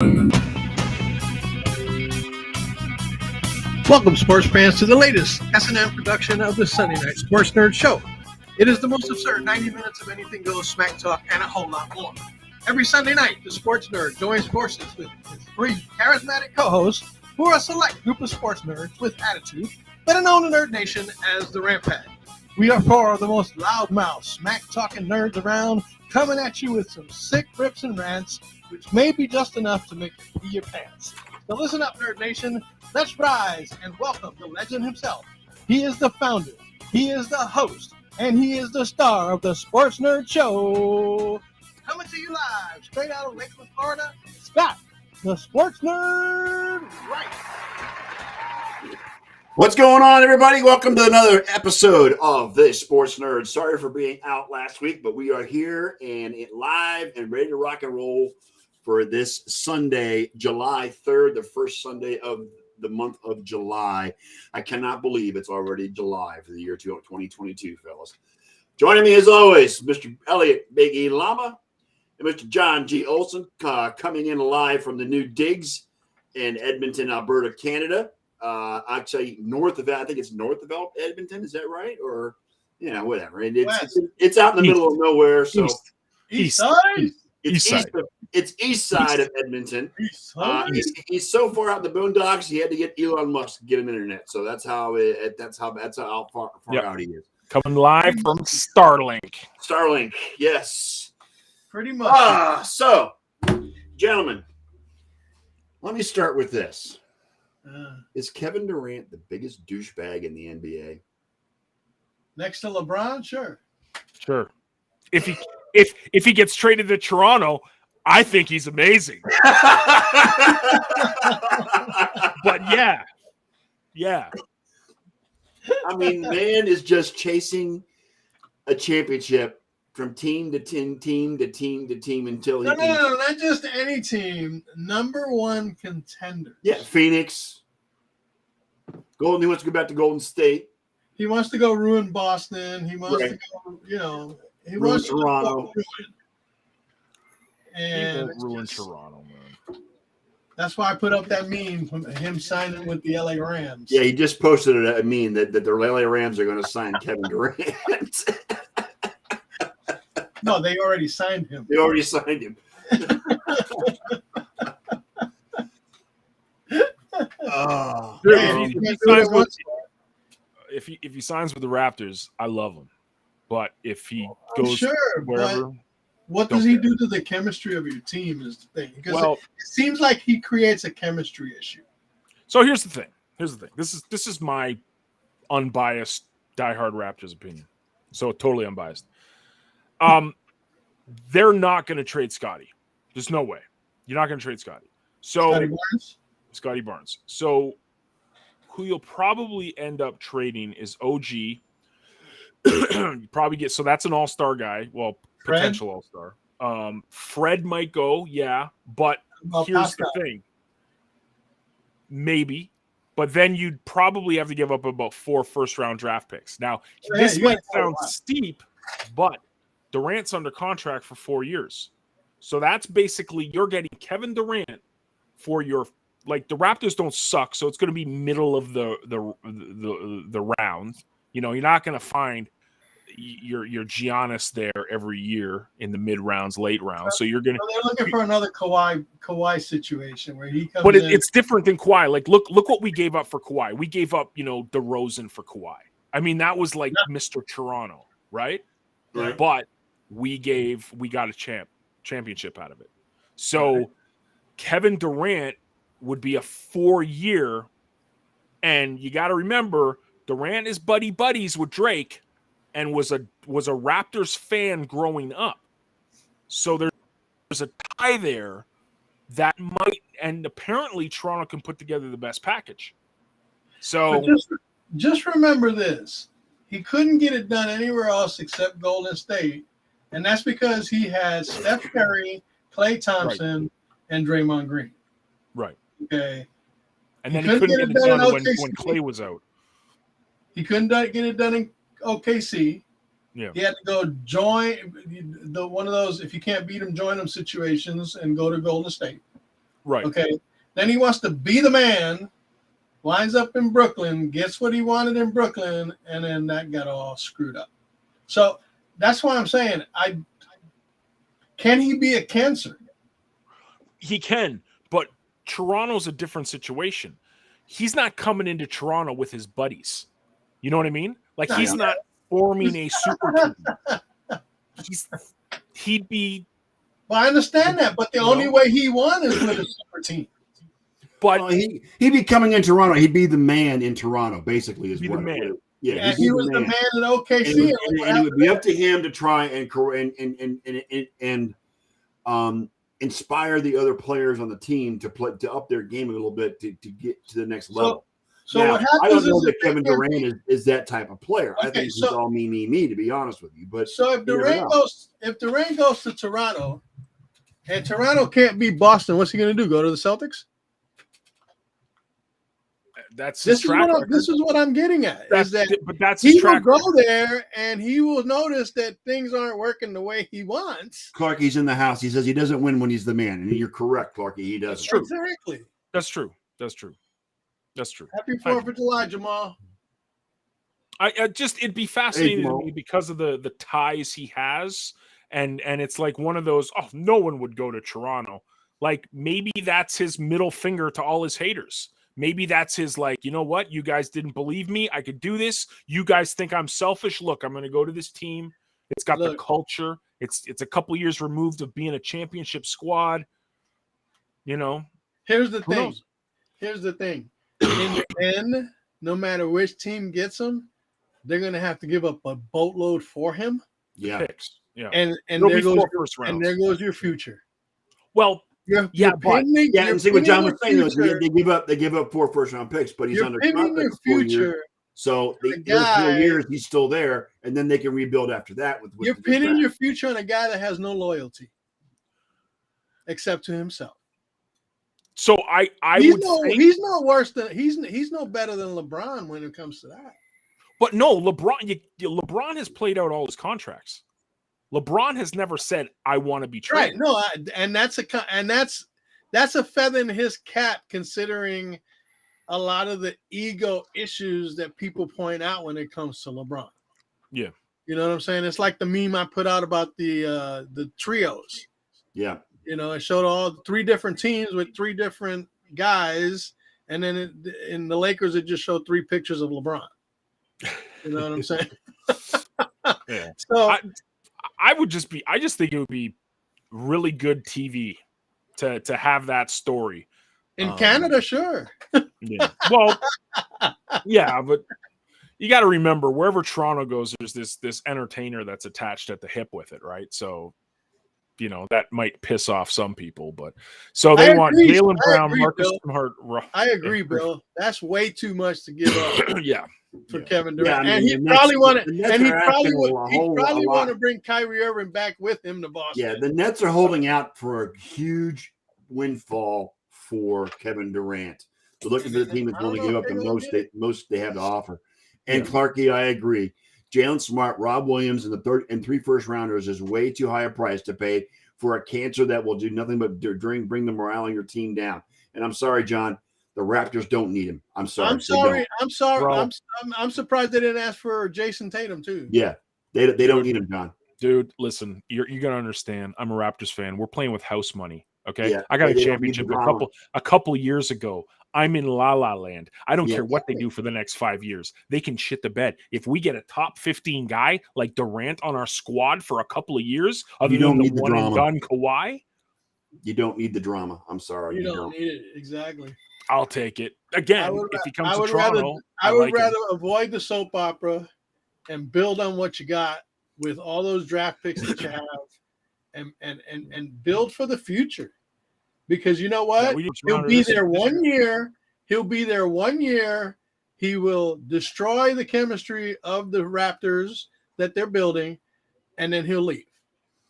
Welcome, sports fans, to the latest S&M production of the Sunday Night Sports Nerd Show. It is the most absurd 90 minutes of anything goes, smack talk, and a whole lot more. Every Sunday night, the sports nerd joins forces with his three charismatic co-hosts, who are a select group of sports nerds with attitude that are known in Nerd Nation as the Rampant. We are four of the most loudmouth, smack-talking nerds around, coming at you with some sick rips and rants, which may be just enough to make you pee your pants. So listen up, Nerd Nation. Let's rise and welcome the legend himself. He is the founder, he is the host, and he is the star of the Sports Nerd Show. Coming to you live, straight out of Lakeland, Florida, Scott, the Sports Nerd Right. What's going on, everybody? Welcome to another episode of the Sports Nerd. Sorry for being out last week, but we are here and live and ready to rock and roll for this Sunday, July 3rd, the first Sunday of the month of July. I cannot believe it's already July for the year 2022, fellas. Joining me as always, Mr. Elliot Big E Lama and Mr. John G. Olson, coming in live from the new digs in Edmonton, Alberta, Canada. I'd say north of, I think it's north of Edmonton. Is that right? Or, yeah, whatever. And it's out in the middle of nowhere. So East side? It's east side of Edmonton. He's so far out in the boondocks, he had to get Elon Musk to get him internet. So that's how far out he is. Coming live from Starlink. Starlink, yes. Pretty much. So, gentlemen, let me start with this. Is Kevin Durant the biggest douchebag in the NBA? Next to LeBron, sure. If he gets traded to Toronto, I think he's amazing. But yeah. I mean, man is just chasing a championship from team to team until he No, not just any team. Number one contender. Yeah, Phoenix. He wants to go back to Golden State. He wants to go ruin Boston. He wants to go, he ruin wants Toronto. To and ruin Toronto, man. That's why I put up that meme from him signing with the LA Rams. Yeah, he just posted a meme that the LA Rams are going to sign Kevin Durant. No, they already signed him. If he signs with the Raptors, I love him. But if he goes wherever, what does he do to the chemistry of your team is the thing. Because it seems like he creates a chemistry issue. So here's the thing. This is my unbiased diehard Raptors opinion. So totally unbiased. They're not going to trade Scotty. There's no way. You're not going to trade Scotty. So Scotty Barnes. So who you'll probably end up trading is OG. You probably get, so that's an all-star guy. Well, potential all-star. Fred might go, yeah, but here's the thing. Maybe. But then you'd probably have to give up about 4 first-round draft picks. Now, this might sound steep, but Durant's under contract for 4 years. So that's basically, you're getting Kevin Durant for your, like, the Raptors don't suck, so it's going to be middle of the round. You know, you're not going to find your Giannis there every year in the mid rounds, late rounds. So you're going to. They're looking for another Kawhi situation where he comes. But it's different than Kawhi. Like, look what we gave up for Kawhi. We gave up, DeRozan for Kawhi. I mean, that was like Mr. Toronto, right? Right. But we got a championship out of it. So Kevin Durant would be a 4-year, and you got to remember Durant is buddies with Drake, and was a Raptors fan growing up. So there's a tie there that might, and apparently Toronto can put together the best package. So just remember this. He couldn't get it done anywhere else except Golden State, and that's because he had Steph Curry, Klay Thompson, and Draymond Green. Right. Okay. And then he couldn't get it done when Klay was out. He couldn't get it done in OKC. Yeah. He had to go join one of those, if you can't beat them, join them situations and go to Golden State. Right. Okay. Then he wants to be the man, winds up in Brooklyn, gets what he wanted in Brooklyn, and then that got all screwed up. So that's why I'm saying, can he be a cancer? He can, but Toronto's a different situation. He's not coming into Toronto with his buddies. You know what I mean? Like, he's not forming a super team. He'd be. Well, I understand that, but the only way he won is with a super team. But he'd be coming in Toronto. He'd be the man in Toronto, basically. Is be what the man. Yeah, and he was the man at OKC. And it would be up to him to try and inspire the other players on the team to up their game a little bit to get to the next level. So now, what happens I don't know is that Kevin Durant is that type of player. I think he's all me, to be honest with you. But so if Durant goes to Toronto, and Toronto can't beat Boston, what's he going to do? Go to the Celtics? This is what I'm getting at. But that's he his will track go record. there and he will notice that things aren't working the way he wants. Clarkie's in the house. He says he doesn't win when he's the man, and you're correct, Clarkie. He doesn't. That's true. Exactly. That's true. That's true. That's true. Happy 4th of July, Jamal. It'd be fascinating to me because of the ties he has, and it's like one of those. Oh, no one would go to Toronto. Like, maybe that's his middle finger to all his haters. Maybe that's his, like, you know what? You guys didn't believe me. I could do this. You guys think I'm selfish. Look, I'm going to go to this team. It's got the culture. It's a couple years removed of being a championship squad. You know. Here's the Who thing. knows? Here's the thing. In the end, no matter which team gets him, they're going to have to give up a boatload for him. Yeah. Picks. Yeah. And There'll there be goes 4 first rounds. and there goes your future. Well, And see what John was saying is they give up 4 first-round picks, but he's under contract for 4 years. So those 4 years he's still there, and then they can rebuild after that. You're pinning your future on a guy that has no loyalty, except to himself. So I would think, he's no worse than he's no better than LeBron when it comes to that. But no, LeBron has played out all his contracts. LeBron has never said, "I want to be traded." Right? No, that's a feather in his cap, considering a lot of the ego issues that people point out when it comes to LeBron. Yeah, you know what I'm saying. It's like the meme I put out about the trios. Yeah, you know, it showed all 3 different teams with 3 different guys, and then in the Lakers, it just showed 3 pictures of LeBron. You know what I'm saying? Yeah. So. I just think it would be really good TV to have that story. In Canada, sure. Yeah. Well, yeah, but you got to remember, wherever Toronto goes, there's this entertainer that's attached at the hip with it, right? So, you know, that might piss off some people, but so they want Jaylen Brown, Marcus Smart. I agree, Bill. That's way too much to give up. Yeah. For Kevin Durant, yeah, I mean, and he'd probably want to bring Kyrie Irving back with him to Boston. Yeah, the Nets are holding out for a huge windfall for Kevin Durant. They're looking for the team that's willing to give up the most they have to offer. And Clarkie, I agree. Jalen Smart, Rob Williams, and 3 first-rounders is way too high a price to pay for a cancer that will do nothing but bring the morale on your team down. And I'm sorry, John. The Raptors don't need him. I'm sorry. I'm sorry. I'm surprised they didn't ask for Jason Tatum too. Yeah, they don't need him, John. Dude, listen, you're gonna understand. I'm a Raptors fan. We're playing with house money. Okay, yeah, I got a championship a couple years ago. I'm in La La Land. I don't care what they do for the next 5 years. They can shit the bed. If we get a top 15 guy like Durant on our squad for a couple of years, other than the one and done Kawhi, you don't need the drama. I'm sorry, you don't need it. Exactly. I'll take it. Again, if he comes to Toronto, I would rather avoid the soap opera and build on what you got with all those draft picks that you have and build for the future. Because you know what? He'll be there 1 year. He'll be there 1 year. He will destroy the chemistry of the Raptors that they're building, and then he'll leave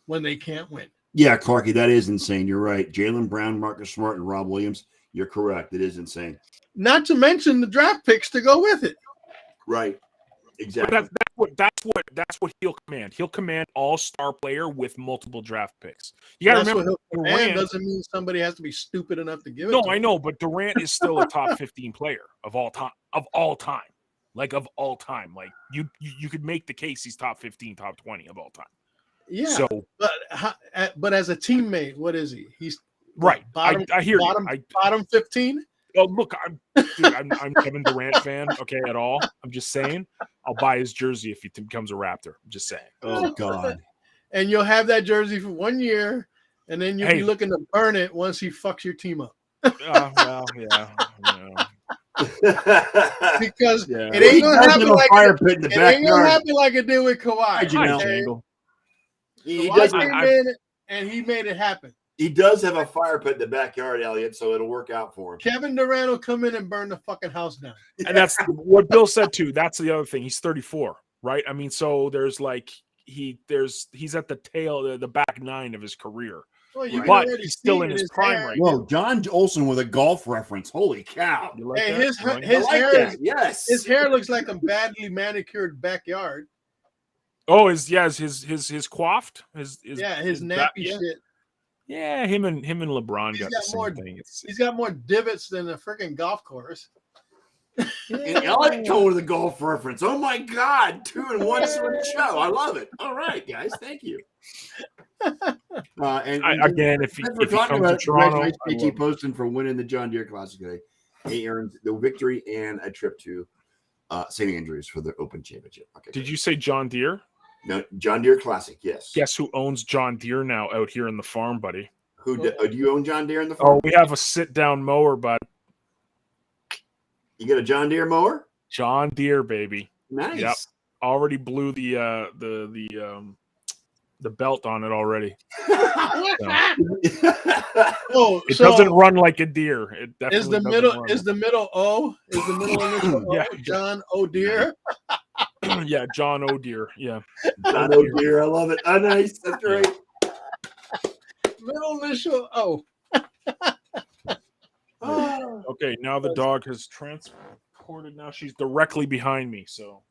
when they can't win. Yeah, Clarkie, that is insane. You're right. Jaylen Brown, Marcus Smart, and Rob Williams. You're correct. It is insane. Not to mention the draft picks to go with it. Right. Exactly. But that's what he'll command. He'll command all-star player with multiple draft picks. You got to remember, Durant doesn't mean somebody has to be stupid enough to give it. No, to I him. know, but Durant is still a top 15 player of all time. Like you could make the case he's top 15, top 20 of all time. Yeah. So, but as a teammate, what is he? He's right. Bottom, I hear bottom, you. Bottom 15. Oh, look, I'm Kevin Durant fan. Okay, at all. I'm just saying, I'll buy his jersey if he becomes a Raptor. I'm just saying. Oh God. And you'll have that jersey for 1 year, and then you'll be looking to burn it once he fucks your team up. Well, yeah. Because Yeah. it ain't gonna happen like fire pit in the it ain't gonna backyard. happen like it did with Kawhi. Jangle. Kawhi came in and he made it happen. He does have a fire pit in the backyard, Elliot, so it'll work out for him. Kevin Durant will come in and burn the fucking house down. And that's what Bill said too. That's the other thing. He's 34, right? I mean, so there's like he's at the tail, the back nine of his career. Well, you but can already he's still see in it, his prime hair. right Whoa, John Olson with a golf reference. Holy cow. You like Hey, that? his You like his that? hair that. is, Yes. his hair looks like a badly manicured backyard. Oh, his coiffed? His nappy shit. Yeah, him and LeBron He's got got the same more- thing. He's got more divots than a freaking golf course. And Elliot told the golf reference. Oh my God, 2 in 1 show. I love it. All right, guys, thank you. Again, if he we're talking comes to about Toronto, I congratulations, will. JT Poston for winning the John Deere Classic today. He earned the victory and a trip to St. Andrews for the Open Championship. Okay. Did you say John Deere? No, John Deere Classic. Yes. Guess who owns John Deere now out here in the farm, buddy? Who do you own John Deere in the Oh, farm? we have a sit-down mower, bud. You got a John Deere mower? John Deere, baby. Nice. Yep. Already blew the belt on it already. Oh, It so doesn't run like a deer. It definitely is the doesn't middle run. is the middle O is the middle initial O, Yeah. John O'Deere. Yeah, John O'Deere. Yeah. John Deere. I love it. Oh, nice. That's great. Middle initial O. Okay, now the dog has transported. Now she's directly behind me. So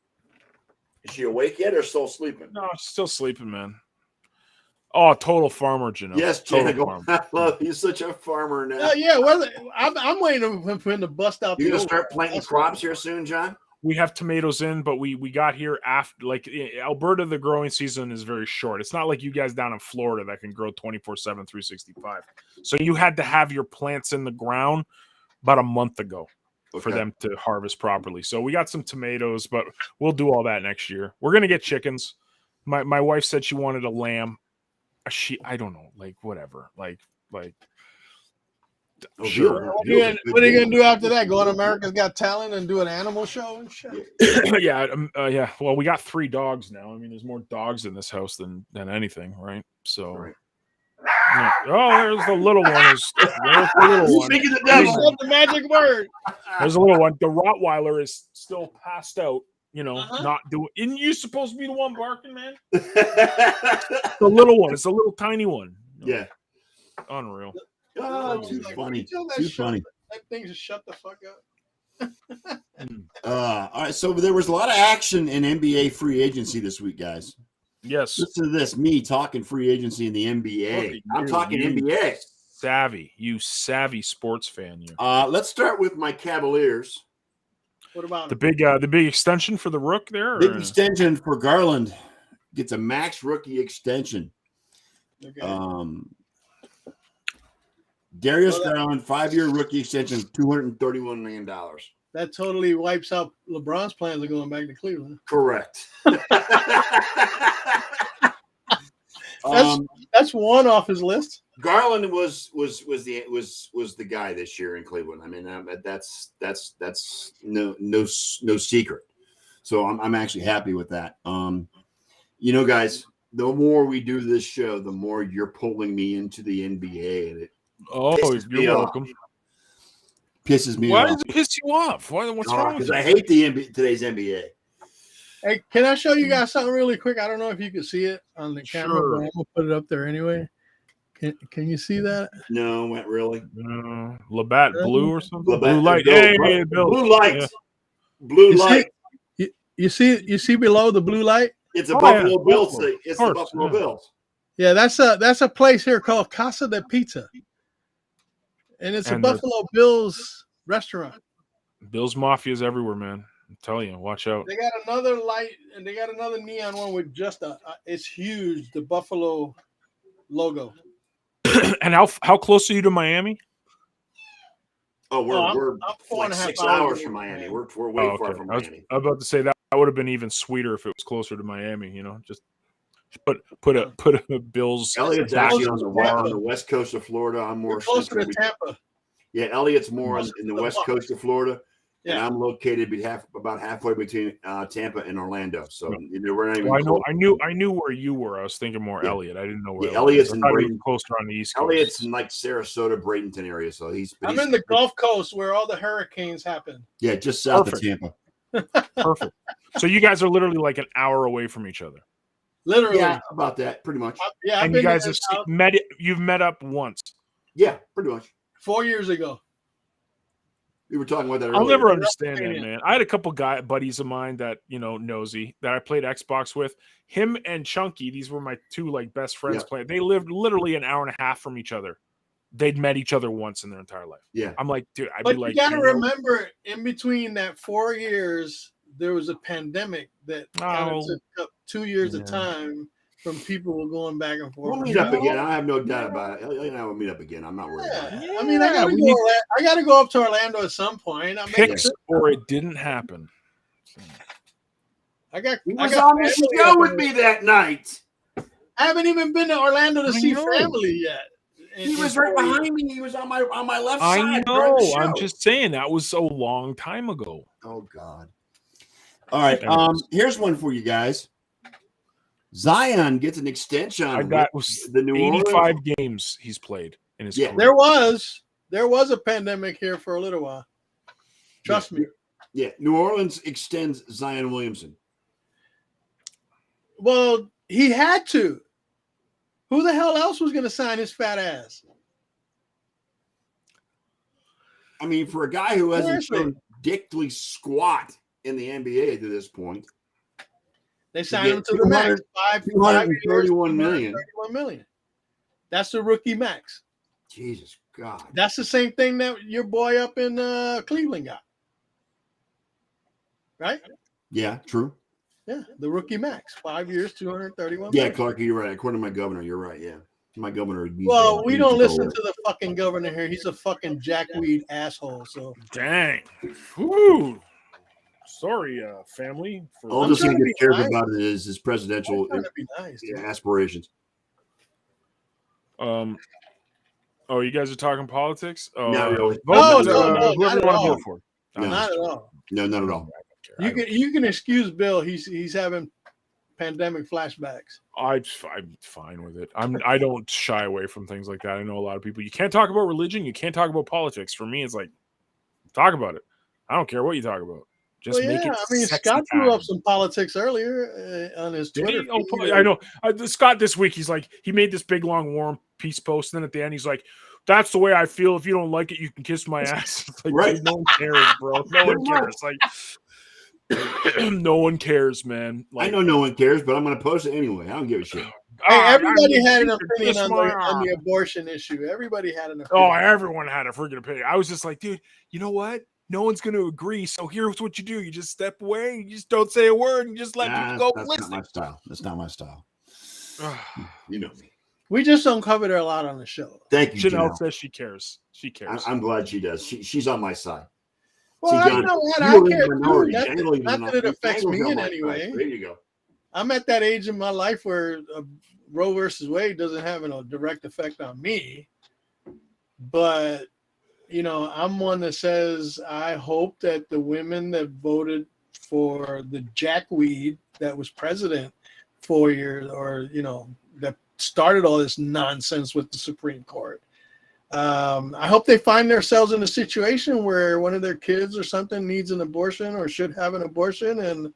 Is she awake yet or still sleeping? no, she's still sleeping, man. Oh, total farmer, Janelle. Yes, total Janigle. farmer. I love you. Such a farmer now. Yeah, well, I'm waiting for him to bust out. You're the gonna old- start planting crops here soon, John? We have tomatoes in, but we got here after, like, Alberta, the growing season is very short. It's not like you guys down in Florida that can grow 24/7, 365. So you had to have your plants in the ground about a month ago for Okay. them to harvest properly. So we got some tomatoes, but we'll do all that next year. We're gonna get chickens. My wife said she wanted a lamb. I don't know, like whatever, like Oh, sure. Bill, What Bill's a are good you dude. gonna do after that? Go on America's Got Talent and do an animal show and shit? yeah. Well, we got 3 dogs now. I mean, there's more dogs in this house than anything, right? So, Right. yeah. Oh, there's the little one. There's the little You one. speaking the You devil. said the magic word. There's a little one. The Rottweiler is still passed out. You know, Uh-huh. not doing. Isn't you supposed to be the one barking, man? The little one. It's a little tiny one. Yeah. Unreal. Oh, too Like, funny. tell that Too shut- funny. That thing just shut the fuck up. All right. So there was a lot of action in NBA free agency this week, guys. Yes. Listen to this. Me talking free agency in the Look NBA. at I'm you, talking you NBA. savvy sports fan. You. Let's start with my Cavaliers. What about The big extension for the Rook there. Big or- extension for Garland. Gets a max rookie extension. okay. Darius Well, that- Garland, 5-year rookie extension, $231 million. That totally wipes out LeBron's plans of going back to Cleveland. Correct. That's one off his list. Garland was the guy this year in Cleveland. I mean, that's no secret. So I'm actually happy with that. You know, guys, the more we do this show, the more you're pulling me into the NBA, and it Oh, pisses me you're off. welcome. pisses me Why off. does it piss you off? What's wrong with Because you? I hate the today's NBA. Hey, can I show you guys something really quick? I don't know if you can see it on the camera, Sure. but I'm gonna put it up there anyway. Can you see that? No, went really. Labatt Blue or something? Labatt- Blue light. Bill, Hey, Bill. Blue light. Yeah. Blue You see light. it? You see below the blue light? It's a Oh, Buffalo yeah. Bills Buffalo. thing. It's Of the course, Buffalo yeah. Bills. Yeah, that's a place here called Casa de Pizza, and it's a And the- Buffalo Bills restaurant. Bills Mafia's everywhere, man. I'm telling you, watch out. They got another light, and they got another neon one with just it's huge, the Buffalo logo. And how close are you to Miami? Oh, we're I'm 4.5 like 6 hours hours away from from Miami. Miami. We're way Oh, far okay. from I was Miami. about to say that would have been even sweeter if it was closer to Miami. Just put a Bills. Elliot's back actually in on the the bar. west coast of Florida. I'm more We're closer to central. Tampa. Yeah, Elliot's more in the west coast of Florida, and Yeah. I'm located about halfway between Tampa and Orlando. So we're not even. Well, close. I knew where you were. I was thinking more Yeah. Elliot. I didn't know where Yeah, Elliot's was. I in thought he was Bradenton. closer on the East Coast. Elliot's in like Sarasota, Bradenton area. So I'm in the Gulf Coast where all the hurricanes happen. Yeah, just south Perfect. of Tampa. Perfect. So you guys are literally like an hour away from each other. Literally. Yeah, about that, pretty much. Yeah, I've And you been guys there have met. You've met up once. Yeah, pretty much. 4 years ago. We were talking about that I'll earlier. never understand that, Pennsylvania. man. I had a couple buddies of mine that nosy that I played Xbox with. Him and Chunky, these were my two like best friends Yeah. playing. They lived literally an hour and a half from each other. They'd met each other once in their entire life. Yeah. I'm like, dude, I'd But be like, you got to remember, in between that 4 years, there was a pandemic that kind of took up 2 years of time from people going back and forth. We'll meet up again. I have no doubt about it. Elliot and I will meet up again. I'm not worried about it. Yeah. I mean, I got to go up to Orlando at some point. I mean, picks or it didn't happen. I got. He I was got on the family show up with there. me that night. I haven't even been to Orlando to I see know. family yet. He was right behind me. He was on my left I side. know. during the show. I'm just saying that was so long time ago. Oh God. All right. Here's one for you guys. Zion gets an extension. That was the New 85 Orleans. games he's played in his Yeah. career. There was a pandemic here for a little while. Trust me. Yeah. New Orleans extends Zion Williamson. Well, he had to. Who the hell else was going to sign his fat ass? I mean, for a guy who hasn't Seriously. shown dickly squat in the NBA to this point, They signed him get to the max. 231 million. 231 million. That's the rookie max. Jesus God. That's the same thing that your boy up in Cleveland got. Right? Yeah, true. Yeah, the rookie max. 5 years, 231 Yeah, million. Clark, you're right. According to my governor, you're right. Yeah. My governor. Well, we don't listen to the fucking governor here. He's a fucking jackweed asshole. So Dang. Whew. Sorry, family. All I'm this trying thing to he be cares nice. about is his presidential trying to be nice. dude. aspirations. Oh, you guys are talking politics? Oh, No, no. vote No, for, no, whoever no, you not at want to all. vote for. No. Not at all. No, not at all. You can excuse Bill. He's having pandemic flashbacks. I'm fine with it. I don't shy away from things like that. I know a lot of people. You can't talk about religion. You can't talk about politics. For me, it's like talk about it. I don't care what you talk about. Just Well, make yeah, it. I mean, sexy Scott threw time. up some politics earlier on his Did Twitter. he? Oh, feed. I know. Scott this week, he's like, he made this big long war and peace post, and then at the end, he's like, "That's the way I feel. If you don't like it, you can kiss my ass." It's like, Right. dude, no one cares, bro. No one cares. Like, no one cares, man. Like, I know no one cares, but I'm going to post it anyway. I don't give a shit. Hey, everybody had an you can opinion kiss on my on the ass. abortion issue. Everybody had an Oh, opinion. everyone had a freaking opinion. I was just like, dude, you know what? No one's going to agree. So here's what you do: you just step away. You just don't say a word, and just let people go. That's Listen. not my style. That's not my style. You know me. We just don't cover it a lot on the show. Thank you, Janelle Janelle. says she cares. She cares. I'm glad she does. She's on my side. Well, See, I John, know that. you I are in care the minority. too. Janelle even Not on- that it affects Janelle's me on in my any side. way. There you go. I'm at that age in my life where Roe versus Wade doesn't have a direct effect on me. But, you know, I'm one that says I hope that the women that voted for the jackweed that was president 4 years, or, you know, that started all this nonsense with the Supreme Court. I hope they find themselves in a situation where one of their kids or something needs an abortion or should have an abortion,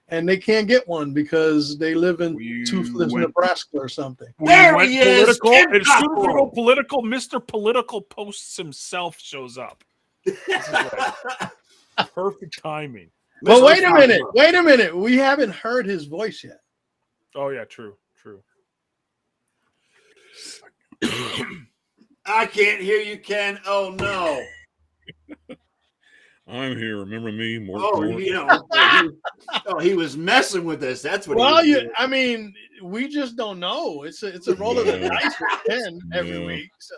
and they can't get one because they live in Toothless, Nebraska or something. There he is, Political. Ken As soon as we go Cockrell. political, Mr. Political Posts himself shows up. This is like perfect timing. Well, wait a minute. We haven't heard his voice yet. Oh yeah, true. I can't hear you, Ken. Oh no. I'm here. Remember me? He was messing with us. That's what. Well, I mean, we just don't know. It's a roll of the Yeah. dice with Ken every Yeah. week. So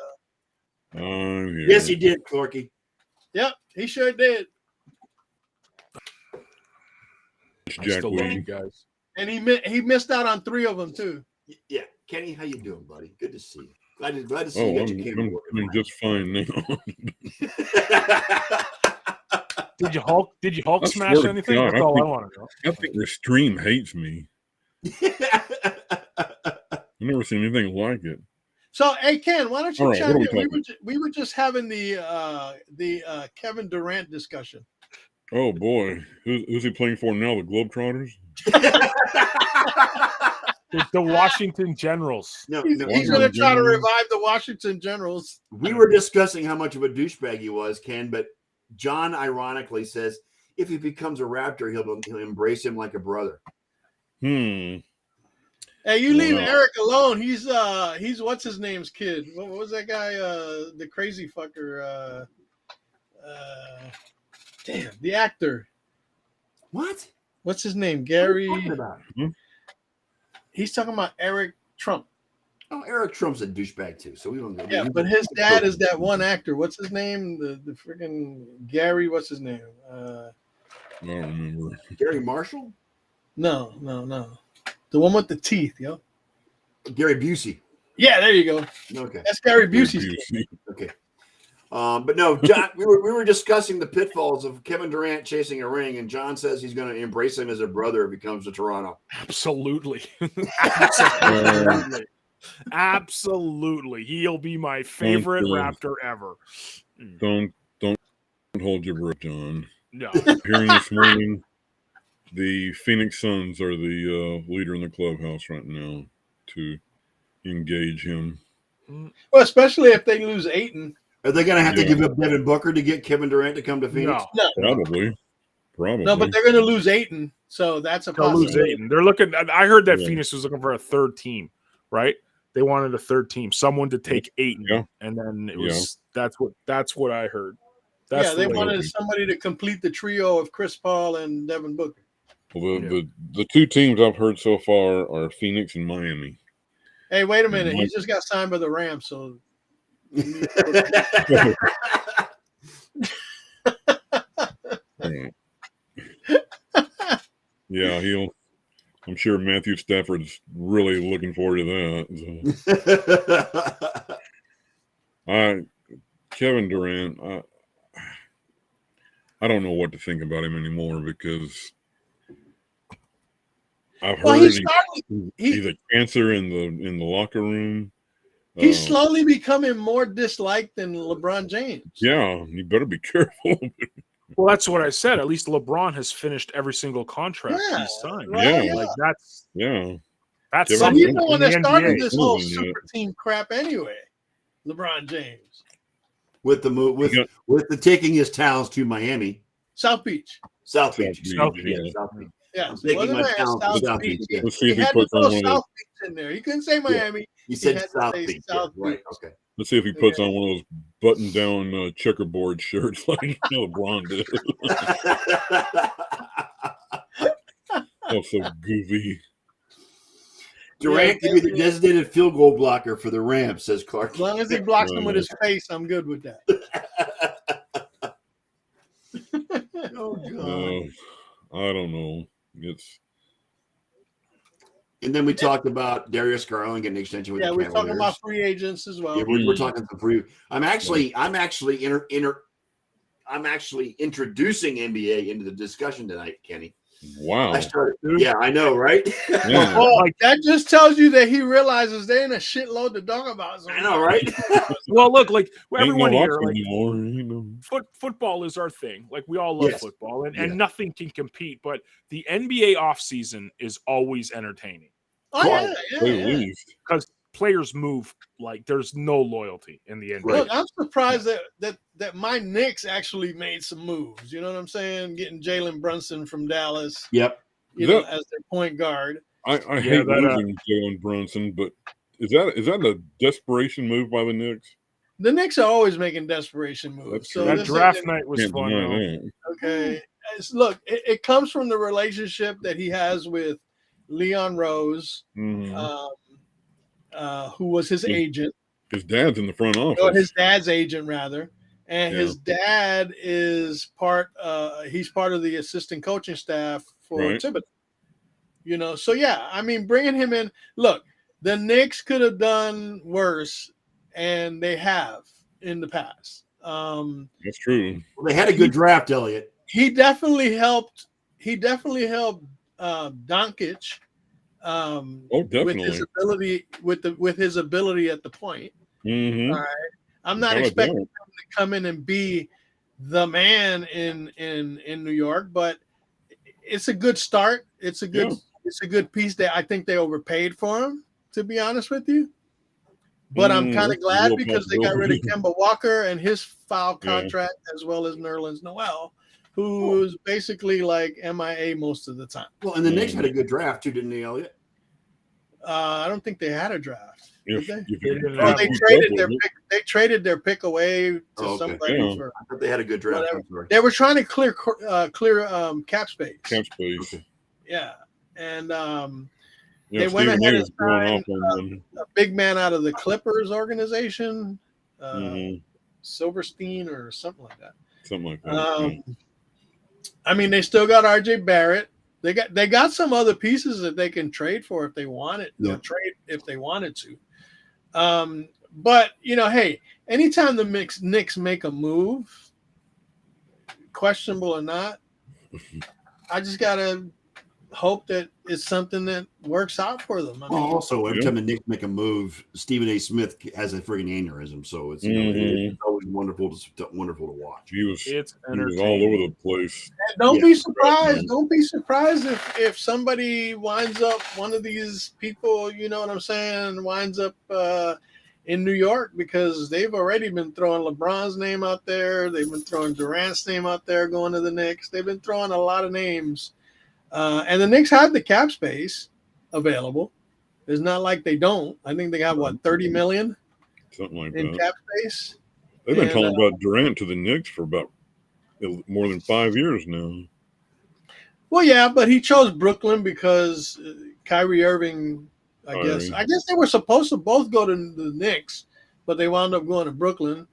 I'm here. Yes, he did, Clarky. yep, he sure did. It's I Jack still love you Williams. guys. And he missed out on 3 of them too. Yeah, Kenny, how you doing, buddy? Good to see you. Glad to see Oh, you. I'm, Got your camera I'm working. just fine now. Did you Hulk I smash swear to anything? God, That's I all I think- want to know. I think the stream hates me. I've never seen anything like it. So, hey Ken, why don't you All right, chime what are in? we We were just having the Kevin Durant discussion. Oh boy, who's he playing for now? The Globetrotters? The Washington Generals. No, He's no, going to Washington try to Generals. revive the Washington Generals. we were discussing how much of a douchebag he was, Ken, but John ironically says if he becomes a Raptor, he'll embrace him like a brother. Hmm. Hey, you leave Wow. Eric alone. He's what's his name's kid? What was that guy? The crazy fucker. Damn, the actor. What? What's his name? What are you Gary. talking about? He's talking about Eric Trump. Oh, Eric Trump's a douchebag too, so we don't know. Yeah, but his dad is that one actor. What's his name? The freaking Gary. What's his name? I don't remember. Gary Marshall, No. The one with the teeth, yo. Gary Busey. Yeah, there you go. Okay. That's Gary Busey's kid. Okay. But no, John, we were discussing the pitfalls of Kevin Durant chasing a ring, and John says he's going to embrace him as a brother if he comes to Toronto. Absolutely. Absolutely. Absolutely. He'll be my favorite Raptor ever. Don't hold your breath, John. No. Hearing this morning, the Phoenix Suns are the leader in the clubhouse right now to engage him. Well, especially if they lose Ayton. Are they going to have to Yeah. give up Devin Booker to get Kevin Durant to come to Phoenix? No. Probably. No, but they're going to lose Ayton, so that's a They'll lose possibility. Ayton. They're looking. I heard that Yeah. Phoenix was looking for a third team, right? They wanted a third team, someone to take Ayton, Yeah. and then it was that's what I heard. That's Yeah, the they way- wanted somebody to complete the trio of Chris Paul and Devin Booker. Well, Yeah. the two teams I've heard so far are Phoenix and Miami. Hey, wait a minute. He Mike- just got signed by the Rams, so Right. Yeah, I'm sure Matthew Stafford's really looking forward to that. So, Kevin Durant, I don't know what to think about him anymore because I've well, heard he's he's a cancer in the locker room. he's slowly becoming more disliked than LeBron James. Yeah, you better be careful. Well, that's what I said. At least LeBron has finished every single contract Yeah, he's signed. right, Yeah. Like that's Yeah, that's Kevin So something he's Durant the one in that the started NBA. this whole Yeah. super team crap anyway. LeBron James, with the move with the taking his talents to Miami, South Beach. South Beach. South Beach, Yeah, yeah. South Beach. Yeah, Taking wasn't my there talents South to South Beach? Beach. He, Let's see he if he had to puts on throw one of South Beach in there. He couldn't say Miami. You said had to South say Beach. South Yeah, right. Beach. Okay. Let's see if he puts on one of those button-down checkerboard shirts like LeBron did. Oh, so goofy. Durant can be the designated field goal blocker for the Rams, says Clark. As long as he blocks him with his face, I'm good with that. Oh, God. I don't know. It's And then we talked about Darius Garland getting an extension with Yeah, the we're talking Cavaliers. about free agents as well. Yeah, we're talking some free. I'm actually introducing NBA into the discussion tonight, Kenny. wow. I started. Yeah, I know, right? Yeah. Oh, that just tells you that he realizes there ain't a shitload to talk about. I know, right? Well, look, like Ain't everyone no here, option like anymore, you know. football is our thing. Like we all love Yes. football, and Yeah. nothing can compete. But the NBA offseason is always entertaining Oh, yeah, Say the yeah. least. because players move like there's no loyalty in the NBA. Right. Look, I'm surprised that my Knicks actually made some moves. You know what I'm saying? Getting Jalen Brunson from Dallas, Yep. as their point guard. I hate losing Jalen Brunson, but is that a desperation move by the Knicks? The Knicks are always making desperation moves. That's So true. That draft night was Can't fun. deny Though. that. okay, look, it comes from the relationship that he has with Leon Rose, Mhm. who was his Yeah. agent, His dad's in the front office. or his dad's agent rather, and Yeah. his dad is he's part of the assistant coaching staff for Right. Thibodeau. So yeah, I mean, bringing him in. Look, the Knicks could have done worse, and they have in the past. That's true. Well, they had a good draft, Elliot. He definitely helped. He definitely helped Doncic Oh, with definitely. his ability with his ability at the point. Mm-hmm. All right. I'm not expecting him to come in and be the man in New York, but it's a good start. It's a good piece that I think they overpaid for him, to be honest with you. But I'm kind of glad because they got rid of Kemba Walker and his foul contract, as well as Nerlens Noel, who's basically like MIA most of the time. Well, and the Knicks had a good draft too, didn't they, Elliot? I don't think they had a draft. If They traded their pick away to somebody Yeah. for. I thought they had a good draft. Whatever. I'm sorry. They were trying to clear cap space. Cap space. Yeah, and Yeah, They went Stephen ahead A. and was going signed, off on them. a big man out of the Clippers organization, Mhm. Silverstein or something like that. Something like that. I mean, they still got RJ Barrett. They got some other pieces that they can trade for if they wanted. Yeah. Trade if they wanted to. But hey, anytime the Knicks make a move, questionable or not, I just gotta hope that it's something that works out for them. I mean, Also, every Yeah. time the Knicks make a move, Stephen A. Smith has a friggin' aneurysm. So it's, Mhm. it's always wonderful to watch. He was It's all over entertaining. the place. don't Yeah. be surprised. Don't be surprised if somebody winds up, one of these people, you know what I'm saying, winds up in New York, because they've already been throwing LeBron's name out there. They've been throwing Durant's name out there going to the Knicks. They've been throwing a lot of names. And the Knicks have the cap space available. It's not like they don't. I think they got, 30 million Something like in that. cap space. They've been and, talking about Durant to the Knicks for about more than 5 years now. Well, yeah, but he chose Brooklyn because Kyrie Irving, I guess they were supposed to both go to the Knicks, but they wound up going to Brooklyn.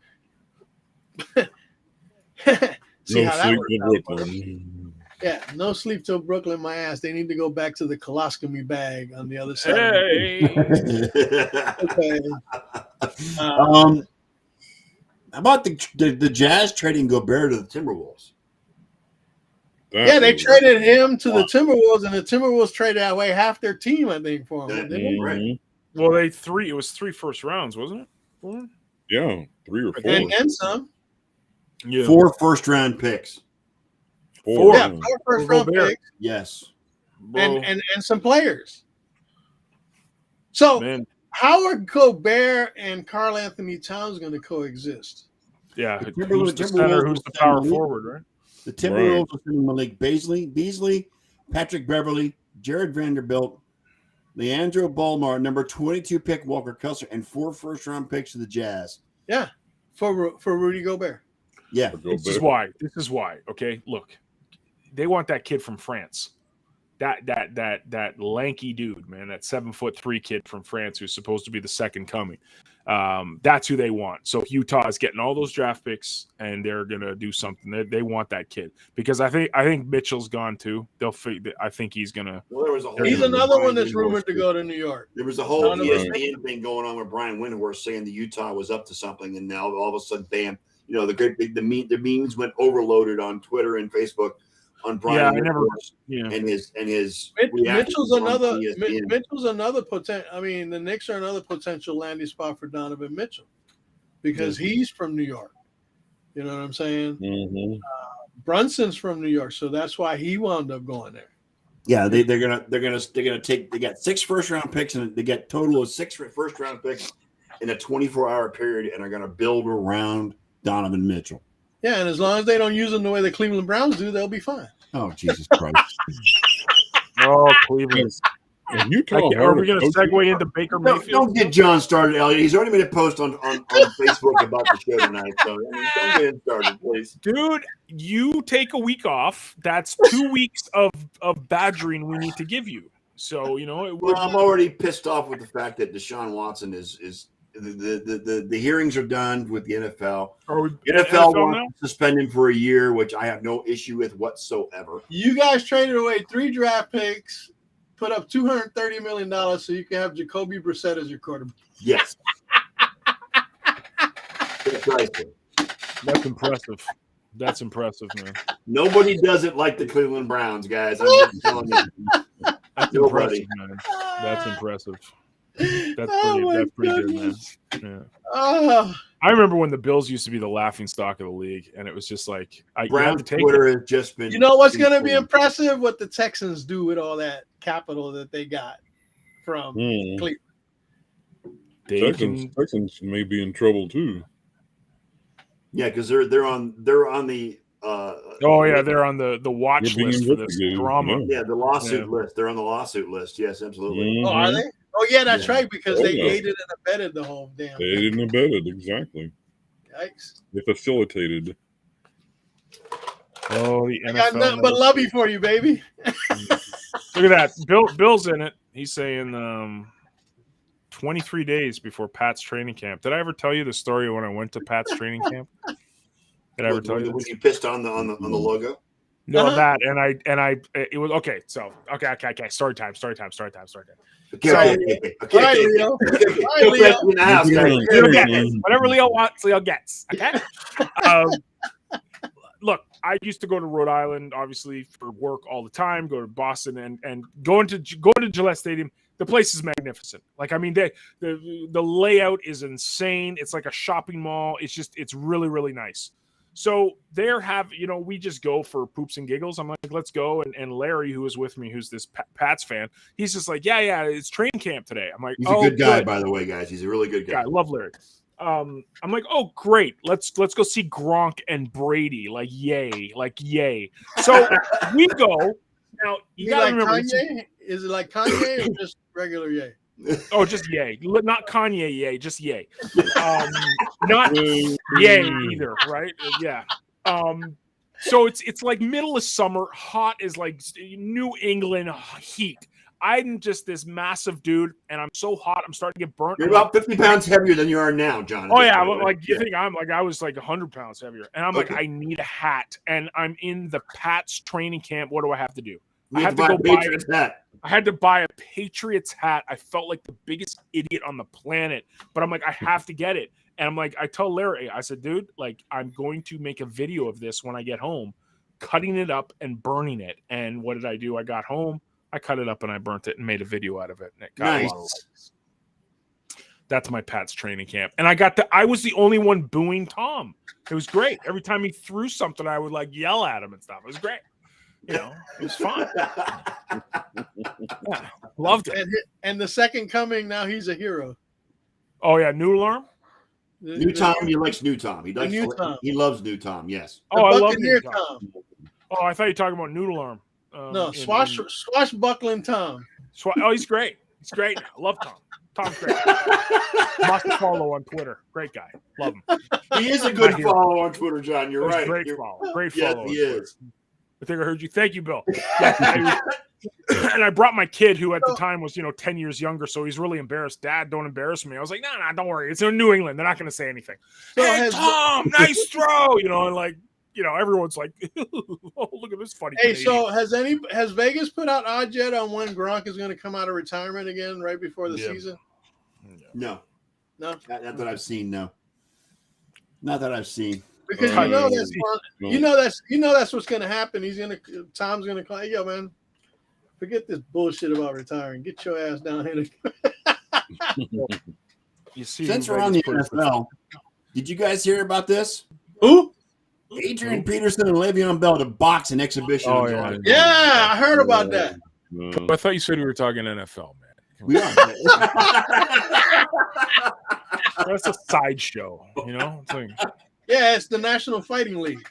See No how that sleep worked in out. Brooklyn. Yeah, no sleep till Brooklyn, my ass. They need to go back to the colostomy bag on the other side. Hey, Okay. How about the Jazz trading Gobert to the Timberwolves? Yeah, they traded him to the Timberwolves, and the Timberwolves traded away half their team, I think, for him. didn't they? Right. well, it was 3 first rounds, wasn't it? Four? Yeah, 3 or 4. And some. Yeah. 4 first-round picks. 4. Yeah, 4 first-round Gobert. picks Yes. Bro, and some players. So, man, how are Gobert and Karl Anthony Towns going to coexist? yeah. The Who's the Timberwolves center? Who's the power send forward, right? The Timberwolves are sending Malik Beasley, Patrick Beverly, Jared Vanderbilt, Leandro Ballmar, number 22 pick Walker Kessler, and 4 first-round picks to the Jazz. Yeah, for Rudy Gobert. Yeah. This is why. Okay, look, they want that kid from France. That lanky dude, man, that 7'3" kid from France who's supposed to be the second coming. That's who they want. So Utah is getting all those draft picks, and they're gonna do something. They want that kid because I think Mitchell's gone too. I think he's gonna. Well, there was a whole He's thing with another Brian one that's Windhorst, rumored to too. go to New York. There was a whole None of us- ESPN thing going on with Brian Windhorst saying the Utah was up to something, and now all of a sudden, bam! The memes went overloaded on Twitter and Facebook on Brian Windhorst and his Mitchell's reactions on another. ESPN. Mitchell's another potential. I mean, the Knicks are another potential landing spot for Donovan Mitchell because he's from New York. You know what I'm saying? Mm-hmm. Brunson's from New York, so that's why he wound up going there. Yeah, they're gonna take. They got 6 first-round picks, and they get total of 6 first-round picks in a 24-hour period, and are gonna build around Donovan Mitchell. Yeah, and as long as they don't use them the way the Cleveland Browns do, they'll be fine. Oh, Jesus Christ! Oh, Cleveland. And Utah, Are we going to segue into Baker Mayfield? Don't get John started, Elliot. He's already made a post on Facebook about the show tonight, so don't get him started, please. Dude, you take a week off. That's 2 weeks of badgering we need to give you. So, you know, Well, I'm already pissed off with the fact that Deshaun Watson is the hearings are done with the NFL. are we NFL now? wants to suspend him for a year, which I have no issue with whatsoever. You guys traded away 3 draft picks, put up $230 million so you can have Jacoby Brissett as your quarterback. Yes. Precisely. That's impressive. That's impressive, man. Nobody does it like the Cleveland Browns, guys. I'm just telling you. That's Nobody. impressive, man. That's impressive. That's Oh my pretty good, man. goodness. Yeah. Oh, I remember when the Bills used to be the laughing stock of the league, and it was just like you had Browns to take Twitter it. has just been. you know what's going to be impressive? What the Texans do with all that capital that they got from Cleveland. They can, Texans may be in trouble too. Yeah, because they're on the. oh yeah, they're on the watch They're being list for this investigated, drama. yeah. Yeah, the lawsuit Yeah. list. They're on the lawsuit list. Yes, absolutely. Oh, are they? Oh, yeah, that's Yeah. right, because Oh, they yeah. aided and abetted the whole damn They thing. didn't abet it exactly. Yikes. They facilitated. Oh, the I got NFL. nothing but lovey for you, baby. Look at that. Bill's in it. He's saying 23 days before Pat's training camp. Did I ever tell you the story when I went to Pat's training camp? Did I ever tell you When this? you pissed on the logo? No, Uh-huh. that and I it was okay. So okay. Story time. Okay, So- okay. All right, Leo. All right, Leo. In the house, guys. Leo gets whatever Leo wants. Leo gets. Okay. Look, I used to go to Rhode Island, obviously for work all the time. Go to Boston and going to Gillette Stadium. The place is magnificent. Like, I mean, the layout is insane. It's like a shopping mall. It's really, really nice. So we just go for poops and giggles. I'm like, let's go. And Larry, who was with me, who's this Pats fan, he's just like, yeah, it's training camp today. I'm like, He's a good guy, by the way, guys. He's a really good guy. I love Larry. I'm like, oh, great. Let's go see Gronk and Brady. Like, yay. So we go. Now, you got to remember. Kanye? Is it like Kanye or just regular yay? Oh, just yay. Not Kanye yay, just yay. Not yay either, right? Yeah. So it's like middle of summer, hot is like New England heat. I'm just this massive dude, and I'm so hot, I'm starting to get burnt. You're about 50 pounds heavier than you are now, John. Oh yeah, like you think I'm like I was like 100 pounds heavier, and I'm like Okay. I need a hat, and I'm in the Pats training camp. What do I have to do? You I have have to to buy go a buy. Patriots hat. I had to buy a Patriots hat. I felt like the biggest idiot on the planet, but I'm like, I have to get it. And I'm like, I tell Larry, I said, dude, like, I'm going to make a video of this when I get home, cutting it up and burning it. And what did I do? I got home, I cut it up and I burnt it and made a video out of it. And it got a lot of likes. That's my Pats training camp. And I was the only one booing Tom. It was great. Every time he threw something, I would like yell at him and stuff. It was great. You know, it was fun. Yeah, loved it. And the second coming, now he's a hero. Oh yeah, Noodle Arm. New Tom, he likes New Tom. He likes New Tom. He loves New Tom. Yes. The Oh, I love Buccaneer Noodle Arm. Tom. Oh, I thought you were talking about Noodle Arm. No, swashbuckling Tom. Oh, he's great. He's great. I love Tom. Tom's great. Must follow on Twitter. Great guy. Love him. He is a good My hero. follow on Twitter, John. You're He's right. Great You're- follow. Great Yes, follow. he on Twitter. is. I think I heard you. Thank you, Bill. Yeah, and I brought my kid, who at the time was 10 years younger, so he's really embarrassed. Dad, don't embarrass me. I was like, no, don't worry. It's in New England. They're not going to say anything. So Hey, has- Tom, nice throw. And like, everyone's like, oh, look at this funny. Hey, Canadian. so has Vegas put out odds yet on when Gronk is going to come out of retirement again right before the Yeah. season? No. No, Not that I've seen. No. Not that I've seen. because Uh, you know that's what's going to happen. Tom's going to call, hey, yo, man, forget this bullshit about retiring. Get your ass down here. You see, Since who we're on the Vegas puts- NFL, did you guys hear about this? Who? Adrian Peterson and Le'Veon Bell to box an exhibition. Oh, on yeah. Georgia. Yeah, I heard about that. No. I thought you said we were talking NFL, man. We are. That's a sideshow, you know. It's like, Yeah, it's the National Fighting League.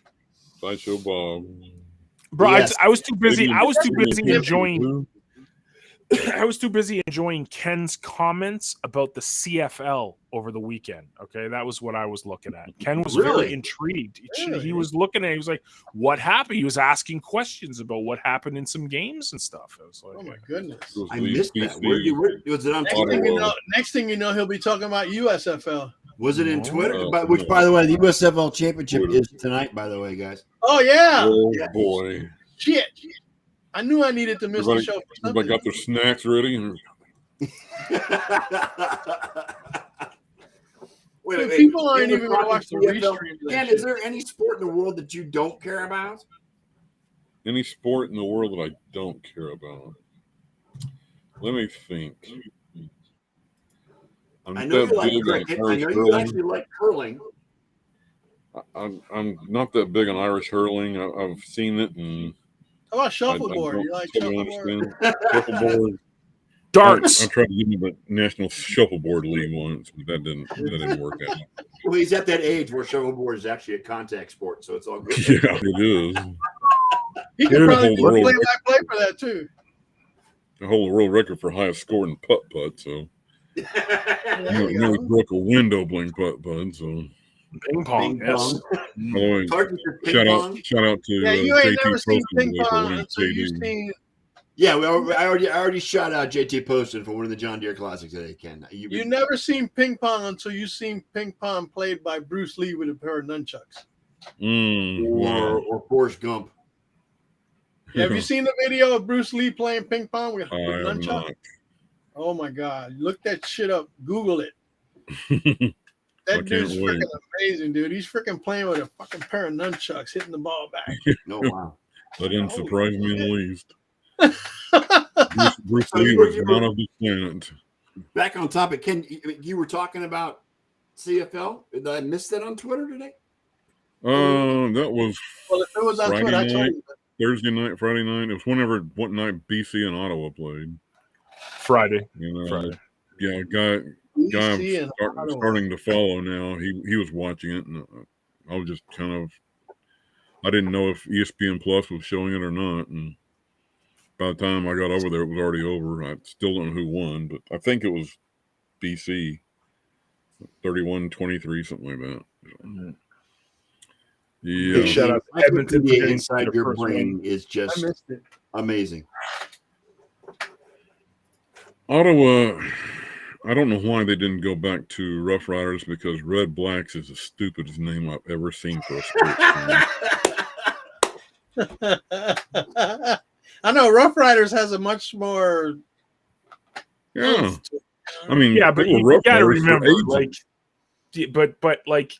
Sideshow Bob. bro, Yes. I was too busy. I was too Maybe- busy enjoying. I was too busy enjoying Ken's comments about the CFL over the weekend. Okay, that was what I was looking at. Ken was Really? very intrigued. Really? He was looking at it. He was like, "What happened?" He was asking questions about what happened in some games and stuff. I was like, Oh my goodness. It was I the missed that. BC. Was it on Next Twitter? thing you know, he'll be talking about USFL. Was it in No. Twitter? Which, by the way, the USFL Championship is tonight, by the way, guys. Oh yeah. Oh Yes. boy! Shit. I knew I needed to miss the show for Everybody something. got their snacks ready. And Wait, Dude, people aren't We're even going to watch the talking CFL. restream. of that Ken, shit. is there any sport in the world that you don't care about? any sport in the world that I don't care about. Let me think. I'm I know you that like big on cricket. I Irish know you hurling. actually like curling. I'm not that big on Irish hurling. I've seen it and How about I shuffleboard? don't You like totally shuffleboard? understand. Shuffleboard. darts. I tried to give him the National Shuffleboard League once, but that didn't work out. Well, he's at that age where shuffleboard is actually a contact sport, so it's all good. Yeah, it is. He Here's could the probably whole do world. play-by-play for that too. I hold the world record for highest score in putt-putt, so There you nearly go. broke a window playing putt-putt, so Ping pong. Ping Yes. pong. by the way, Target for ping shout pong. out to Yeah, you ain't JT never seen Poston ping today for pong winning until you've JD. seen. Yeah, I already shot out JT Poston for winning the John Deere Classic today, Ken. You never seen ping pong until you seen ping pong played by Bruce Lee with a pair of nunchucks. or Forrest Gump. Have you seen the video of Bruce Lee playing ping pong with I have nunchucks? not. Oh my God! Look that shit up. Google it. I That can't dude's wait. freaking amazing, dude. He's freaking playing with a fucking pair of nunchucks, hitting the ball back. No, wow. That didn't Holy surprise me in the shit. least. Bruce So Lee you were- was not of this planet. Back on topic, Ken, you were talking about CFL. Did I miss that on Twitter today? That was Well, if it was on Friday Twitter, I told night. you. Thursday night, Friday night. It was what night BC and Ottawa played. Friday. You know, Friday. yeah, guy BC I'm and Ottawa. starting to follow now. He was watching it, and I was just kind of. I didn't know if ESPN Plus was showing it or not, and by the time I got over there, it was already over. I still don't know who won, but I think it was BC, 31-23, something like that. Yeah, Big shout out to Edmonton for The getting inside their your first brain is I just missed it. amazing. Ottawa. I don't know why they didn't go back to Rough Riders because Red Blacks is the stupidest name I've ever seen for a sports team. I know Rough Riders has a much more. Yeah, I mean, Yeah, but they were you Rough gotta Riders for remember, ages. like, but like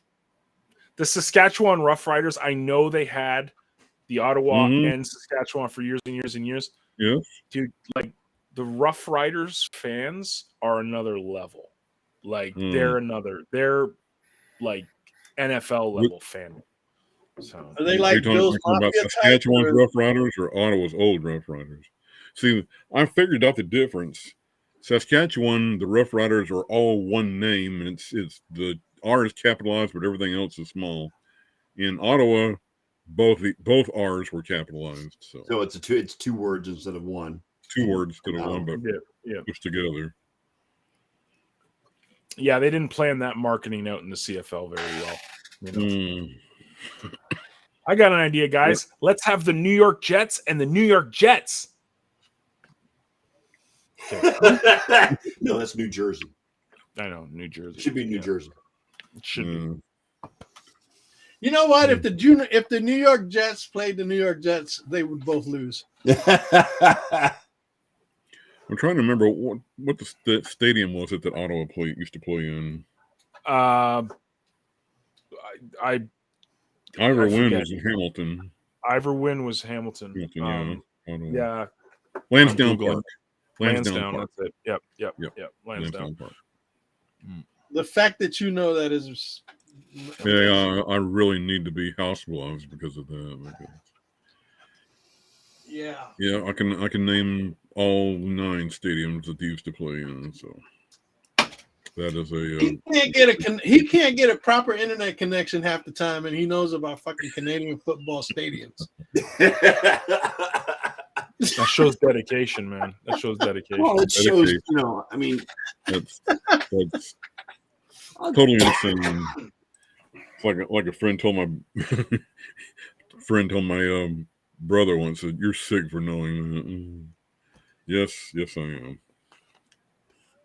the Saskatchewan Rough Riders, I know they had the Ottawa Mhm. and Saskatchewan for years and years and years. Yes. Dude, like the Rough Riders fans are another level. Like they're like NFL level fan. So Are they like Are you talking Bill's about Mafia type? Saskatchewan's or- Rough Riders or Ottawa's old Rough Riders? See, I figured out the difference. Saskatchewan, the Rough Riders are all one name, and it's the R is capitalized, but everything else is small. In Ottawa, both R's were capitalized, so So it's two words instead of one. two words instead of one, but yeah. pushed together. Yeah, they didn't plan that marketing out in the CFL very well. You know? Mm. I got an idea, guys. Let's have the New York Jets and the New York Jets. No, that's New Jersey. I know, New Jersey. It should be New Yeah, Jersey. it should be. Mm. You know what? If the New York Jets played the New York Jets, they would both lose. I'm trying to remember what the stadium was it that Ottawa used to play in. I Ivor Wynn forget. was in Hamilton. Ivor Wynn was Hamilton. Hamilton, Ottawa. Yeah, Lansdowne I'm Googling. Park. Lansdowne. Park. That's it. Yep. Yep. Lansdowne. Lansdowne Park. The fact that you know that is. Yeah, I really need to be hospitalized because of that. Yeah. Yeah, I can name all 9 stadiums that they used to play in. So that is He can't get a proper internet connection half the time, and he knows about fucking Canadian football stadiums. That shows dedication, man. That shows dedication. Well, it shows, Dedication. I mean, that's totally insane. It's like a friend told my brother once, said, "You're sick for knowing that." Yes, I am.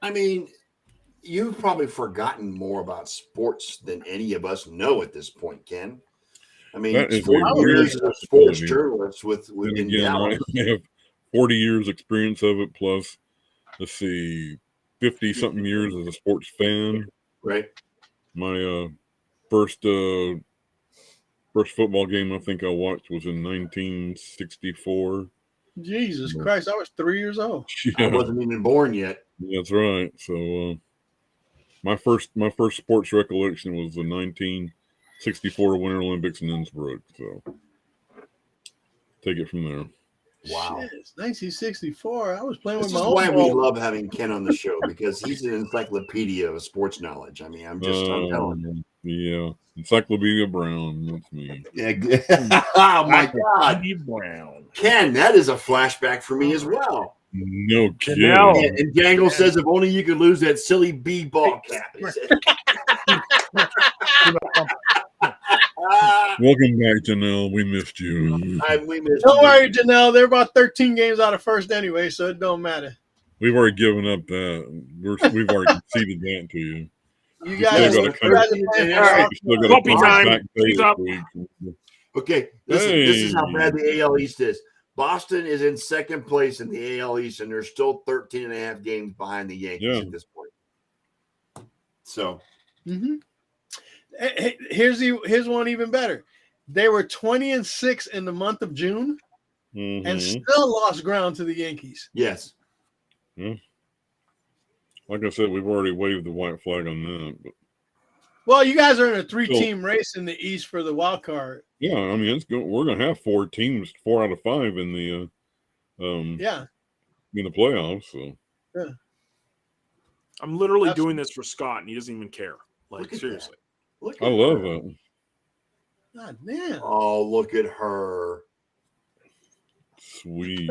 I mean, you've probably forgotten more about sports than any of us know at this point, Ken. I mean, That is 40 a years as weird a sports story. journalist with And in again, I Dallas. have 40 years experience of it, plus, let's see, 50 something years as a sports fan. Right. My first football game I think I watched was in 1964. Jesus Christ, I was 3 years old. I wasn't even born yet. That's right. So my first sports recollection was the 1964 Winter Olympics in Innsbruck. So take it from there. Wow. Shit, it's 1964. I was playing This with is my own why we ball. love having Ken on the show, because he's an encyclopedia of sports knowledge. I mean, I'm telling you. Yeah, Encyclopedia Brown. That's me. Yeah. Oh my God, Stevie Brown. Ken, that is a flashback for me as well. No kidding. Janelle. And Gangle says, "If only you could lose that silly bee ball cap." He said. Welcome back, Janelle. We missed you. We missed Don't you. worry, Janelle. They're about 13 games out of first anyway, so it don't matter. We've already given up that. We've already conceded that to you. You You guys, still you gotta guys come- are playing All right. for- You still got Puppy to time. back pay He's this up. week. Okay, this is how Hey. bad the AL East is. Boston is in second place in the AL East, and they're still 13 and a half games behind the Yankees Yeah. at this point. So, Mhm. Here's one even better. They were 20-6 in the month of June and Mhm. still lost ground to the Yankees. yes. Like I said, we've already waved the white flag on that. But Well, you guys are in a 3-team race in the East for the wild card. yeah, I mean, we're going to have 4 teams, 4 out of 5 in the Yeah. in the playoffs. So I'm literally Absolutely. doing this for Scott, and he doesn't even care. Like, Look at seriously. Look I at love her. that. God damn. Oh, look at her. Sweet. You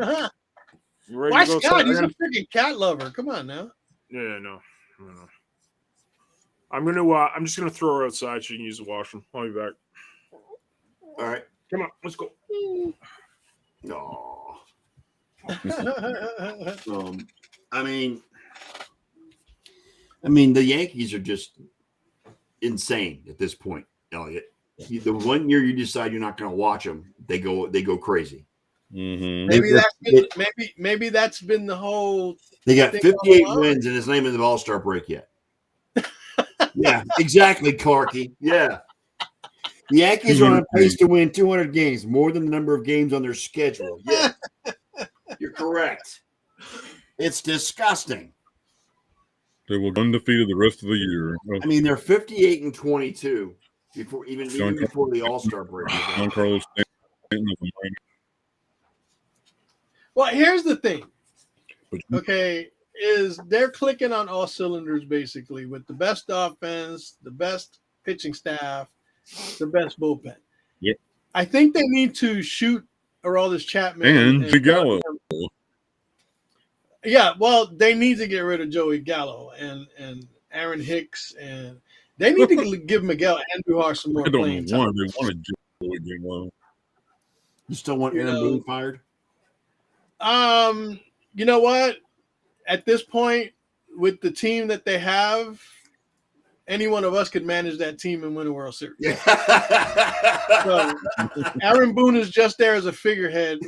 ready Why to go? Scott? He's a Sam? freaking cat lover. Come on now. Yeah, no. I'm just gonna throw her outside so you can use the washroom. I'll be back. All right. Come on, let's go. No. I mean, the Yankees are just insane at this point, Elliot. The one year you decide you're not going to watch them, they go crazy. Mm-hmm. Maybe that's been the whole. They got They 58 go on. wins, and it's not even the All-Star break yet. Yeah, exactly, Clarky. Yeah. The Yankees are on pace to win 200 games, more than the number of games on their schedule. Yeah, you're correct. It's disgusting. They will go undefeated the rest of the year. I mean, they're 58-22 before John before the All-Star break. John Carlos Stanton is the man. Well, here's the thing. But Okay, is they're clicking on all cylinders basically with the best offense, the best pitching staff, the best bullpen. Yep. I think they need to shoot Aroldis Chapman and Gallo. Yeah, well, they need to get rid of Joey Gallo and Aaron Hicks, and they need to give Miguel Andujar some more I don't playing know why time. they wanted Joey Gallo. You still want Aaron Boone fired? You know what? At this point, with the team that they have, any one of us could manage that team and win a World Series. Yeah. So, Aaron Boone is just there as a figurehead.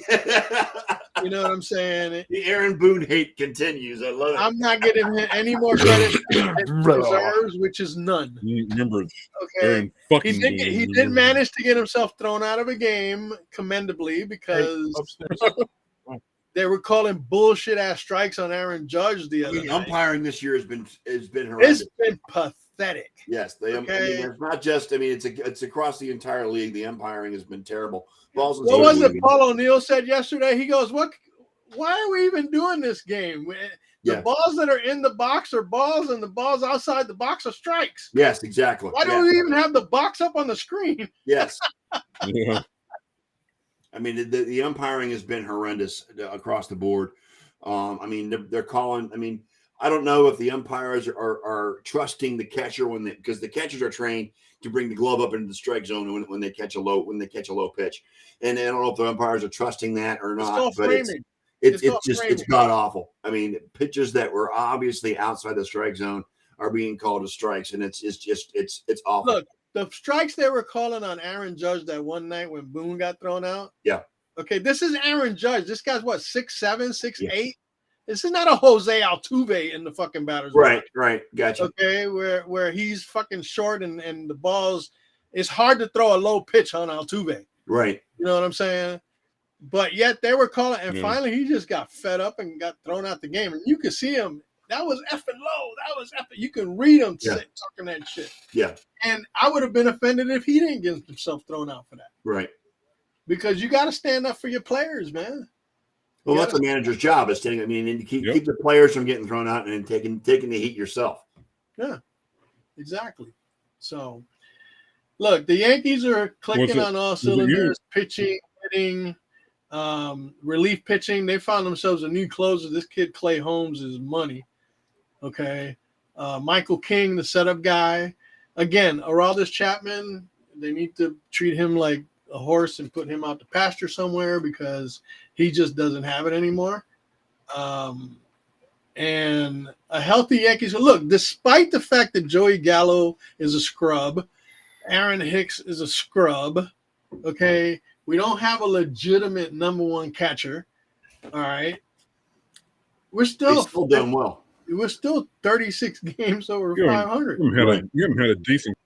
You know what I'm saying? The Aaron Boone hate continues. I love it. I'm not getting him any more credit than he deserves, which is none. You remember, it's Okay. Aaron fucking He Boone. did manage to get himself thrown out of a game commendably because They were calling bullshit ass strikes on Aaron Judge the other night. Umpiring this year has been horrendous. It's been pathetic. Yes, Okay. I mean, it's not just. I mean, it's across the entire league. The umpiring has been terrible. Balls and What was strikes. it Paul O'Neill said yesterday? He goes, "What? Why are we even doing this game? The Yeah. balls that are in the box are balls, and the balls outside the box are strikes. Yes, exactly. Why don't we even have the box up on the screen?" Yes. Yeah. I mean, the umpiring has been horrendous across the board. I mean, they're calling. I mean, I don't know if the umpires are trusting the catcher because the catchers are trained to bring the glove up into the strike zone when they catch a low pitch, and I don't know if the umpires are trusting that or not. all But framing. it's all just framing. it's god awful. I mean, pitches that were obviously outside the strike zone are being called as strikes, and it's awful. Look, the strikes they were calling on Aaron Judge that one night when Boone got thrown out. Yeah. Okay, this is Aaron Judge. This guy's what, 6'7", 6'8"? Yeah. This is not a Jose Altuve in the fucking batter's box. Right, gotcha. Okay, where he's fucking short and the balls. It's hard to throw a low pitch on Altuve. Right. You know what I'm saying? But yet they were calling, and Yeah. finally he just got fed up and got thrown out the game. And you could see him. That was effing low. That was effing. You can read him talking that shit. Yeah. And I would have been offended if he didn't get himself thrown out for that. Right. Because you got to stand up for your players, man. Well, You that's gotta- the manager's job. Is standing. I mean, and to keep Yep. keep the players from getting thrown out and taking the heat yourself. Exactly. So, look, the Yankees are clicking on all it cylinders, pitching, hitting, relief pitching. They found themselves a new closer. This kid, Clay Holmes, is money. Okay. Michael King, the setup guy. Again, Aroldis Chapman, they need to treat him like a horse and put him out to pasture somewhere because he just doesn't have it anymore. And a healthy Yankees. Look, despite the fact that Joey Gallo is a scrub, Aaron Hicks is a scrub, okay, we don't have a legitimate number one catcher, all right? We're They're still still doing well. We're still 36 games over Yeah. 500. You haven't had a decent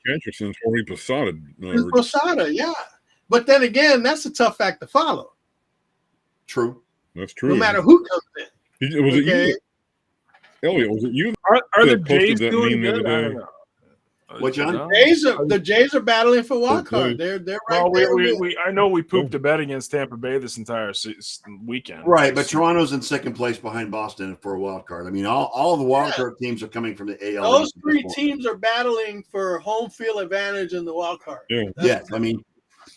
catcher since Jorge Posada. It's Posada, yeah. But then again, that's a tough act to follow, True. That's true. no matter who comes in. Was it Okay. you, Elliot? Was it you? Are the that posted Jays that doing meme the good? other I day? don't know. What, John? No. The Jays are battling for wild card. They're right Well, there. I know we pooped a bet against Tampa Bay this entire weekend. Right, but Toronto's in second place behind Boston for a wild card. I mean, all of the wild card teams are coming from the AL. Those three teams are battling for home field advantage in the wild card. Yeah. Yes, I mean,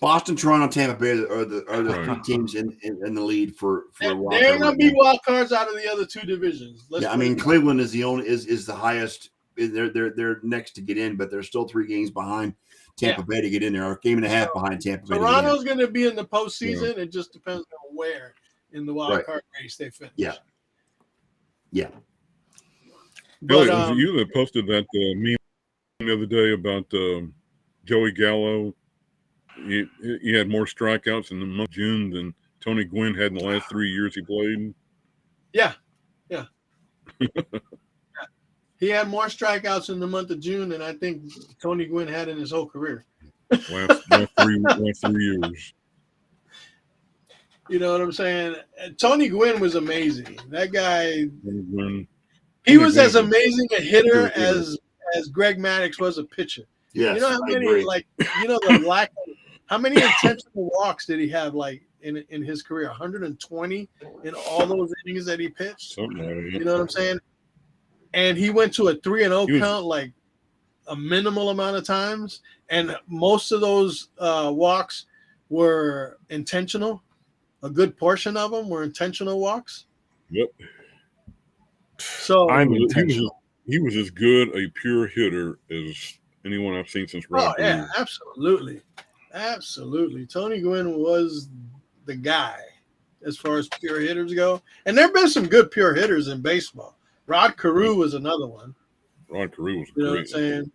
Boston, Toronto, Tampa Bay are the Right. three teams in the lead for a wild They're card. going to be wild cards out of the other two divisions. Yeah, I mean, Cleveland is the highest. They're next to get in, but they're still 3 games behind Tampa Bay to get in there, or a game and a half behind Tampa Bay. Toronto's going to be in the postseason. It just depends on where in the wild card race they finish. Yeah. But, Elliot, was it you that posted that meme the other day about Joey Gallo? He had more strikeouts in the month of June than Tony Gwynn had in the last 3 years he played. Yeah. He had more strikeouts in the month of June than I think Tony Gwynn had in his whole career. Last 3 years. You know what I'm saying? Tony Gwynn was amazing. That guy, When, he was as Gwynn. amazing a hitter Yeah. as Greg Maddux was a pitcher. Yes, You know how I many agree. how many intentional walks did he have in his career? 120 in all those innings that he pitched. something like that. You know what I'm saying? And he went to a 3-0 He was- count like a minimal amount of times, and most of those walks were intentional. A good portion of them were intentional walks. Yep. So I'm He was, intentional. he was as good a pure hitter as anyone I've seen since oh Rob. yeah, absolutely. Tony Gwynn was the guy as far as pure hitters go, and there've been some good pure hitters in baseball. Rod Carew was another one. Ron Carew was You know what I'm great. saying?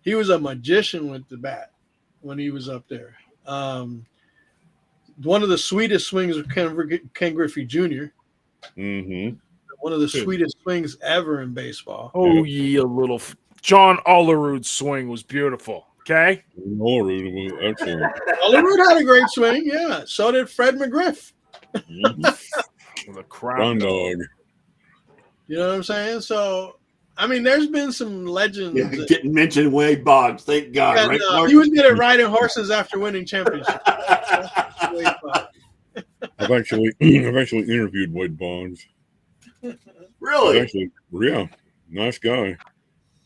He was a magician with the bat when he was up there. One of the sweetest swings of Ken Griffey Jr. Mm-hmm. One of the Good. sweetest swings ever in baseball. Oh, ye a little. John Olerud's swing was beautiful. Okay. Olerud was excellent. Olerud had a great swing, yeah. So did Fred McGriff. The crowd. Brown dog. You know what I'm saying? So, I mean, there's been some legends. Yeah, didn't mention Wade Boggs. Thank God. And, Right, he was good at riding horses after winning championships. Wade Boggs. I've actually interviewed Wade Boggs. Really? Actually, yeah, nice guy.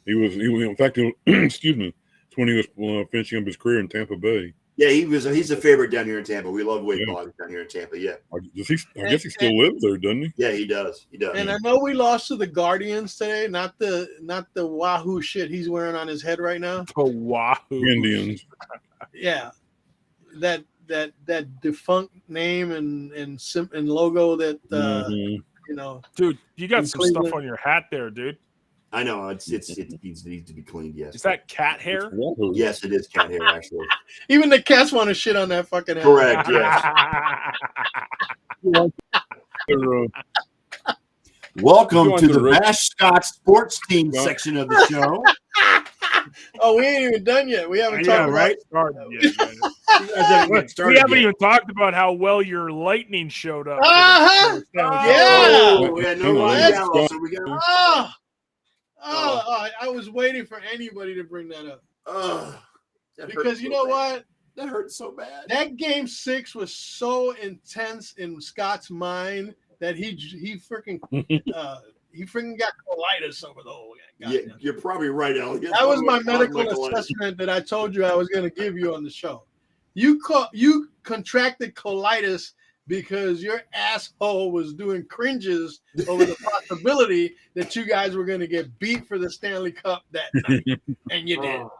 He was in fact, excuse me, it's when he was finishing up his career in Tampa Bay. Yeah, he's a favorite down here in Tampa. We love Wade Yeah. Boggs down here in Tampa. Yeah. I guess he still lives there, doesn't he? Yeah, he does. He does. And I know we lost to the Guardians today, not the Wahoo shit he's wearing on his head right now. The Wahoo Indians. Yeah, that defunct name and logo that Mhm. you know. dude. You got In some stuff Cleveland. on your hat there, dude. I know it needs to be cleaned. Yes. Is that cat hair? Wahoo. Yes, it is cat hair. Actually, Even the cats want to shit on that fucking head. correct. Yes. They're, Welcome Going to to the the Bash Scott Sports Team Yeah. section of the show. Oh, we ain't even done yet. We haven't Yeah, talked right? Started yet, man. You guys haven't get We started haven't yet. even talked about how well your lightning showed up. Uh-huh. Oh, yeah, no Hang on. Ryan Gallo, so we got. I was waiting for anybody to bring that up That hurt because you so know bad. what? That hurt so bad. That game 6 was so intense in Scott's mind that he freaking got colitis over the whole game. Yeah, you're probably right, Elliot. That was my Probably medical colitis. assessment that I told you I was going to give you on the show. You contracted colitis because your asshole was doing cringes over the possibility that you guys were going to get beat for the Stanley Cup that night, and you did. Oh,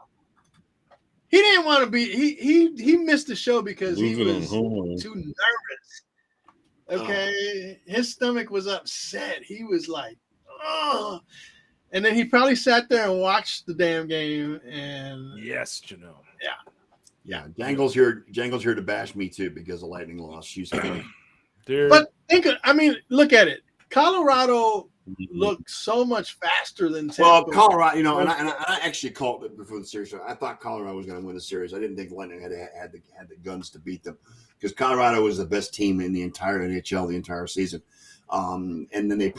He didn't want to be. He missed the show because he Losing on was home. too nervous. Okay, his stomach was upset. He was like, oh. And then he probably sat there and watched the damn game. And Yes, Janelle. yeah, Jangle's here to bash me too because of Lightning loss. She's funny. Dude. but look at it. Colorado looked so much faster than Tampa. Well, Colorado, you know, and I actually called it before the series. I thought Colorado was going to win the series. I didn't think Lightning had the guns to beat them because Colorado was the best team in the entire NHL the entire season. And then they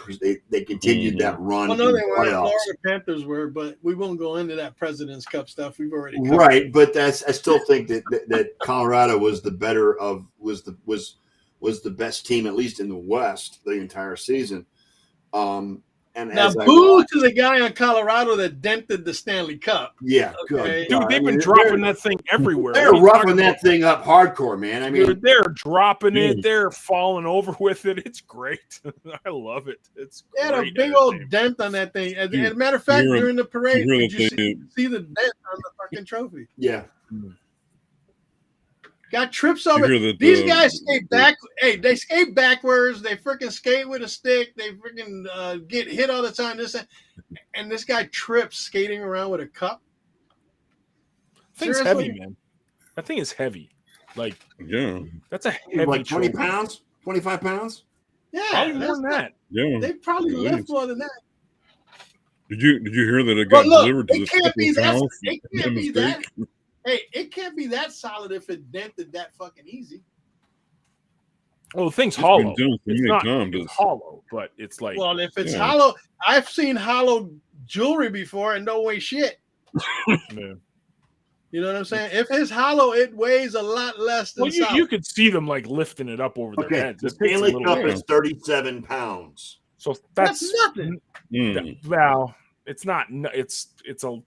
continued that run. Well, no, in they the weren't. playoffs. Florida Panthers were, but we won't go into that President's Cup stuff. We've already covered. Right, but I still think that Colorado was the better of was the best team at least in the West the entire season. And Now, as I boo watched- to the guy on Colorado that dented the Stanley Cup. yeah, Okay. good. Dude, God. they've I been mean, dropping that thing everywhere. They're What are you roughing talking that about? thing up hardcore, man. I mean, Dude, they're dropping Yeah. it. They're falling over with it. It's great. I love it. It's They had a great big old entertainment. dent on that thing. As You- a matter of fact, you hear- during the parade, you hear did the you thing- see the dent on the fucking trophy? yeah. Got trips You over. hear that, These guys skate back. Hey, they skate backwards. They freaking skate with a stick. They freaking get hit all the time. And this guy trips skating around with a cup. Thing's Seriously? heavy, man. That thing is heavy. Like Yeah, that's a heavy Like 20 trophy. pounds, 25 pounds. Yeah, Probably more that's than not- that. yeah. They probably At lift least. more than that. Did you hear that it Well, got look, delivered to it the can't be Skipper's that. house? It by can't be that. mistake? Hey, it can't be that solid if it dented that fucking easy. Well, the thing's It's hollow. been done so It's many not times. it's hollow, but it's like Well, if it's Yeah. hollow, I've seen hollow jewelry before and don't weigh shit. man. You know what I'm saying? If it's hollow, it weighs a lot less than Well, you, solid. you could see them like lifting it up over their Okay, heads. the It takes a Stanley little Cup bit. is 37 pounds. So That's that's nothing. Well, it's not. It's a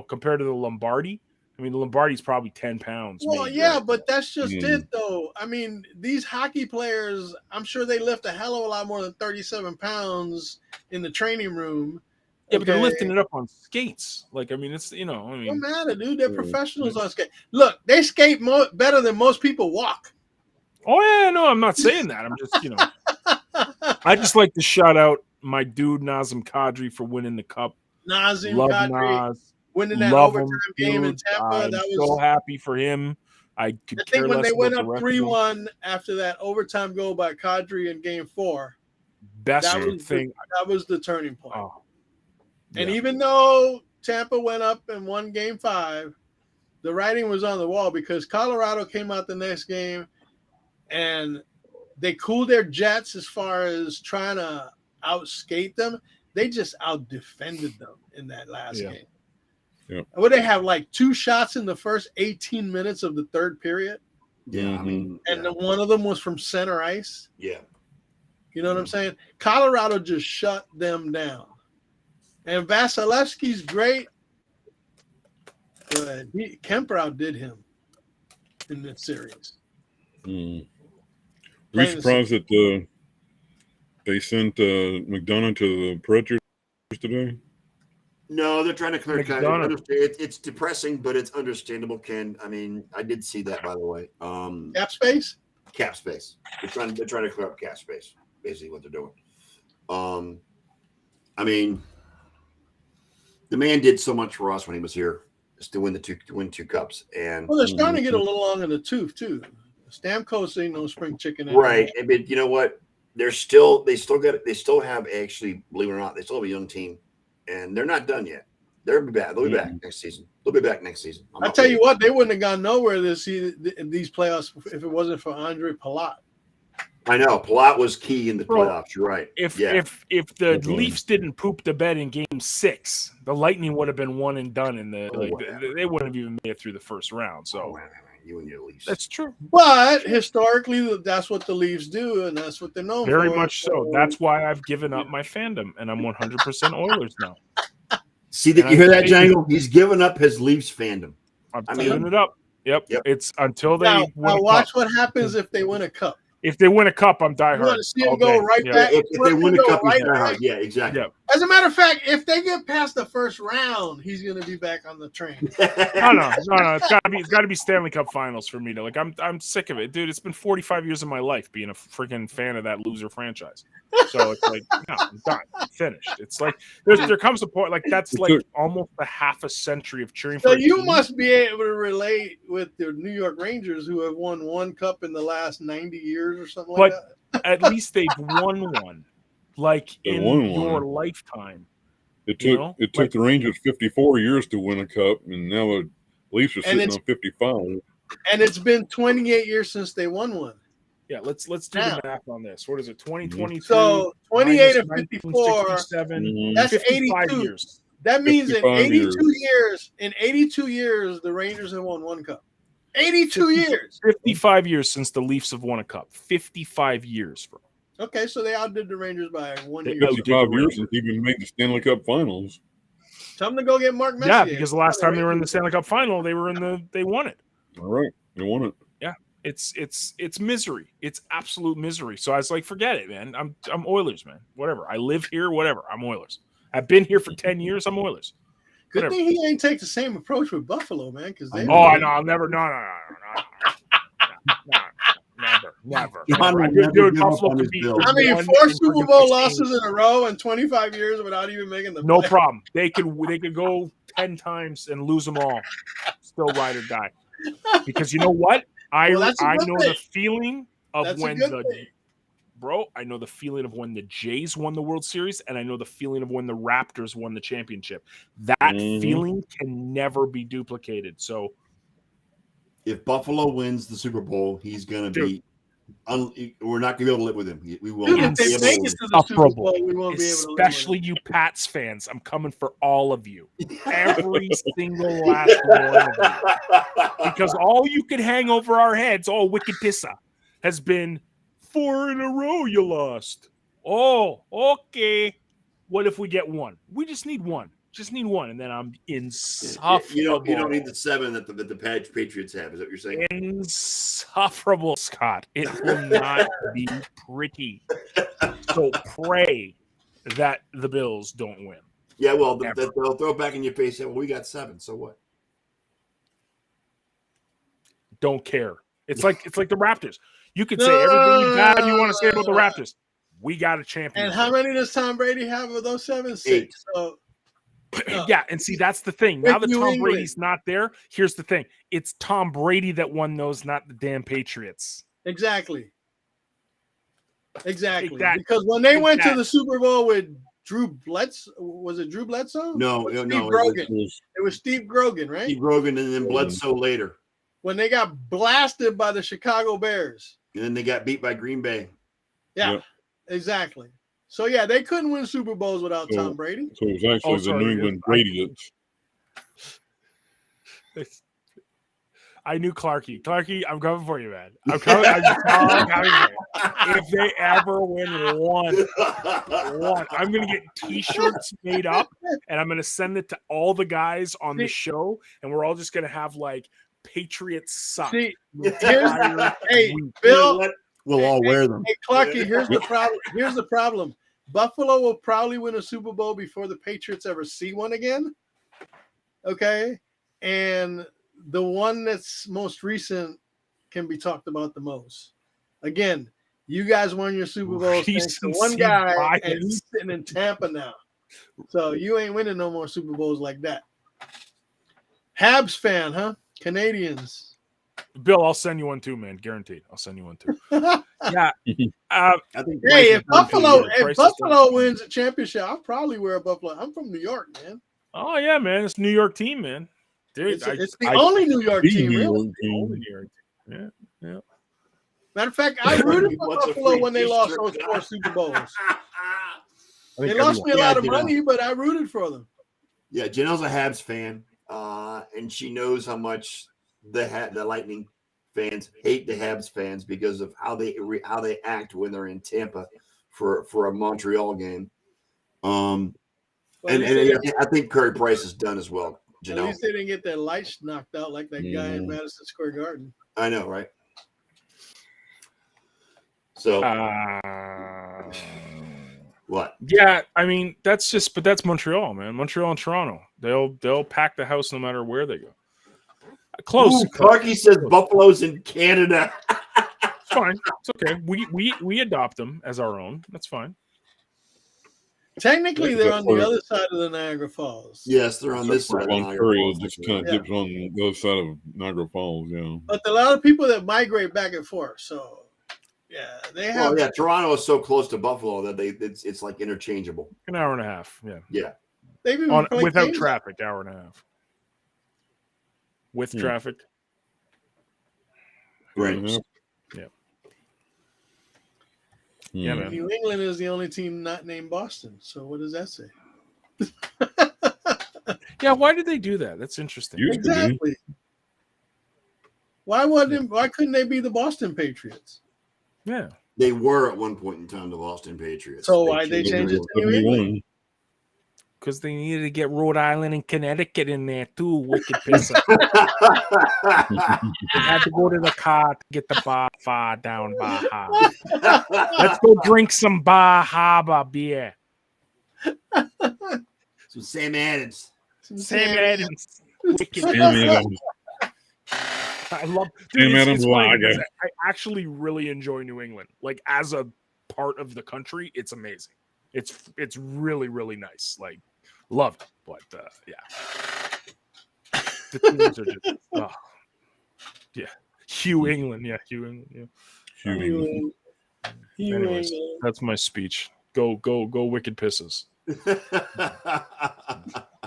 compared to the Lombardi. I mean, the Lombardi's probably 10 pounds. Well, maybe, yeah, right? but that's just Mm. it, though. I mean, these hockey players, I'm sure they lift a hell of a lot more than 37 pounds in the training room. yeah, but they're Okay? lifting it up on skates. Like, I mean, it's I Don't mean, matter, dude. They're Yeah. professionals on skate. Look, they skate better than most people walk. oh yeah, no, I'm not saying that. I'm just I just like to shout out my dude Nazem Kadri for winning the cup. Nazem Love Kadri Naz. winning that Love overtime him, game in dude. Tampa. I'm That so was, happy for him. I could I care think, when less they went about up the rest of them. 3-1 after that overtime goal by Kadri in Game 4. Best That was thing. That was the turning point. Oh, And yeah. even though Tampa went up and won Game 5, the writing was on the wall because Colorado came out the next game and they cooled their jets as far as trying to outskate them. They just out-defended them in that last game. Yep. Would they have like 2 shots in the first 18 minutes of the third period? Yeah, I mean, And then one of them was from center ice. yeah. You know what I'm saying? Colorado just shut them down. And Vasilevsky's great, but Kemper outdid him in this series. Are you Plain and surprised that they sent McDonough to the Predators today? No, they're trying to clear cut. McDonough. It's depressing, but it's understandable, Ken. I mean, I did see that, by the way. Cap space? Cap space. They're trying to clear up cap space. Basically, what they're doing. I mean, the man did so much for us when he was here, just to win two cups. And Well, they're starting to get a little long in the tooth too. Stamkos ain't no spring chicken anymore. right. I mean, you know what? They still have actually, believe it or not, they still have a young team, and they're not done yet. They'll be back. They'll be back next season. They'll be back next season. I tell you what, they wouldn't have gone nowhere these playoffs if it wasn't for Andre Palat. I know Palat was key in the playoffs. You're right. If the Okay. Leafs didn't poop the bed in Game 6, the Lightning would have been one and done in the. They wouldn't have even made it through the first round. So you and your Leafs. that's true. But historically, that's what the Leafs do, and that's what they're known Very for. much so. That's why I've given up my fandom, and I'm 100% Oilers now. See that you hear that, Jangle? He's given up his Leafs fandom. I'm I mean- giving it up. Yep. It's until they Now win a watch cup. what happens if they win a cup. If they win a cup, I'm You want diehard. to see them all go day. right Yeah. back. If they win the cup, he's right diehard. back. Yeah, exactly. Yeah. As a matter of fact, if they get past the first round, he's going to be back on the train. No. It's gotta be Stanley Cup Finals for me to like. I'm sick of it, dude. It's been 45 years of my life being a freaking fan of that loser franchise. So it's like, no, I'm done, finished. It's like there comes a point like that's like almost a half a century of cheering for. So a you team. must be able to relate with the New York Rangers, who have won one cup in the last 90 years or something like that. At least they've won one, like They in won your one. lifetime. It You took know? took the Rangers 54 years to win a cup, and now the Leafs are And sitting on 55. And it's been 28 years since they won one. Yeah, let's do Now. the math on this. What is it? 2022. So 28 and minus 54, 1967, Mhm. that's 55 82. years. That means in 55 82 years, the Rangers have won one cup. 82 years. 55 years since the Leafs have won a cup. 55 years, bro. Okay, so they outdid the Rangers by 1 They year. outdid 55 the years Rangers. since he even made the Stanley Cup Finals. Tell them to go get Mark Messier. Yeah, because the last time they were in the Stanley Cup final, they won it. All right, they won it. It's misery. It's absolute misery. So I was like, forget it, man. I'm Oilers, man. Whatever. I live here, whatever. I'm Oilers. I've been here for 10 years. I'm Oilers. Good Whatever. thing he ain't take the same approach with Buffalo, man. Because they Oh, I know. I'll never. No. Never. John will Dude, never give up Buffalo on could his be. Bills. I mean, one 4 in Super freaking Bowl 16. losses in a row in 25 years without even making the No play. problem. They could go 10 times and lose them all. Still ride or die. Because you know what? Well, that's a I good know thing. the feeling of That's a when good the thing. bro. I know the feeling of when the Jays won the World Series, and I know the feeling of when the Raptors won the championship. That Mhm. feeling can never be duplicated. So If Buffalo wins the Super Bowl, he's going to be. We're not going to be able to live with him. We will Dude, not if they be able make to it live to the Super Insufferable. Bowl, we won't be able to live with especially you Pats fans, I'm coming for all of you. Every single last one of you. Because all you could hang over our heads, all wicked pissa, has been 4 in a row you lost. Oh, okay. What if we get one? We just need one. Just need one, and then I'm insufferable. You don't need the 7 that the Patriots have. Is that what you're saying? Insufferable, Scott. It will not be pretty. So pray that the Bills don't win. Yeah, well, Never. they'll throw it back in your face. Well, we got 7, so what? Don't care. It's like the Raptors. You could say everything bad you want to say about the Raptors. We got a champion. And how many does Tom Brady have of those 7? 6. 8. So Yeah, and see that's the thing. Now With that New Tom England. Brady's not there, here's the thing: it's Tom Brady that won those, not the damn Patriots. exactly. Exactly. Because when they went to Exactly. the Super Bowl with Drew Bledsoe, was it Drew Bledsoe? No. Steve Grogan. It was- It was Steve Grogan, right? Steve Rogan and then Bledsoe later. When they got blasted by the Chicago Bears. And then they got beat by Green Bay. Yeah, Yep. exactly. So yeah, they couldn't win Super Bowls without So- Tom Brady. So it was actually the sorry, New yes. England Patriots. I knew Clarky. Clarky, I'm coming for you, man. I'm coming. I'm coming for you. If they ever win one, I'm gonna get T-shirts made up, and I'm gonna send it to all the guys on the show, and we're all just gonna have like Patriots suck. See, Entire hey, week. Bill, We'll all wear them. hey, Clarky, here's the problem. Here's the problem. Buffalo will probably win a Super Bowl before the Patriots ever see one again. Okay, and the one that's most recent can be talked about the most. Again, you guys won your Super Bowl thanks to one Recency guy, bias. and he's sitting in Tampa now. So you ain't winning no more Super Bowls like that. Habs fan, huh? Canadians. Bill, I'll send you one too, man. Guaranteed. I'll send you one too. Yeah. I think Hey, if Buffalo Price is wins a championship, I'll probably wear a Buffalo. I'm from New York, man. Oh yeah, man. It's a New York team, man. Dude, It's the only New York The team, New really. York team. New York team. Yeah. Matter of fact, I rooted for What's a Buffalo free when they lost t-shirt? those 4 Super Bowls. I They think lost me a lot of Yeah, money, but I rooted for them. Yeah, Janelle's a Habs fan, and she knows how much the Lightning fans hate the Habs fans because of how they act when they're in Tampa for a Montreal game. Well, And I think Curry Price is done as well. at Janelle, least they didn't get their lights knocked out like that guy in Madison Square Garden. I know, right? So what? Yeah, I mean but that's Montreal, man. Montreal and Toronto. They'll pack the house no matter where they go. Close. Ooh, Clarky says Buffalo's in Canada. It's fine. It's okay. We adopt them as our own. That's fine. Technically, they're on the other side of the Niagara Falls. Yes, they're on this side. of Ontario Niagara just Falls. kind of Yeah. dips on the other side of Niagara Falls, yeah. But a lot of people that migrate back and forth. So, yeah, they have. Well, yeah, Toronto is so close to Buffalo that it's like interchangeable. An hour and a half. Yeah. Yeah. They've even played Without games. traffic, hour and a half. With traffic. Right. Yeah. Yeah, Hmm. man. New England is the only team not named Boston. So what does that say? Yeah, why did they do that? That's interesting. Used to be. Exactly. Why couldn't they be the Boston Patriots? Yeah. They were at one point in time the Boston Patriots. So why'd they change it to New England? 71. Because they needed to get Rhode Island and Connecticut in there too. Wicked pisser. They had to go to the car to get the bar far down Baja. Let's go drink some Bar Harbor beer. So Sam Adams. Sam Adams. Wicked Sam pisser. Adams. I love. Sam Dude, Adams it's funny Lager. because I actually really enjoy New England. Like as a part of the country, it's amazing. It's really really nice. Like love it. But yeah, the teams are just yeah. Hugh England, yeah, Hugh England, yeah. Shooting. Anyways, that's my speech. Go Wicked Pisses.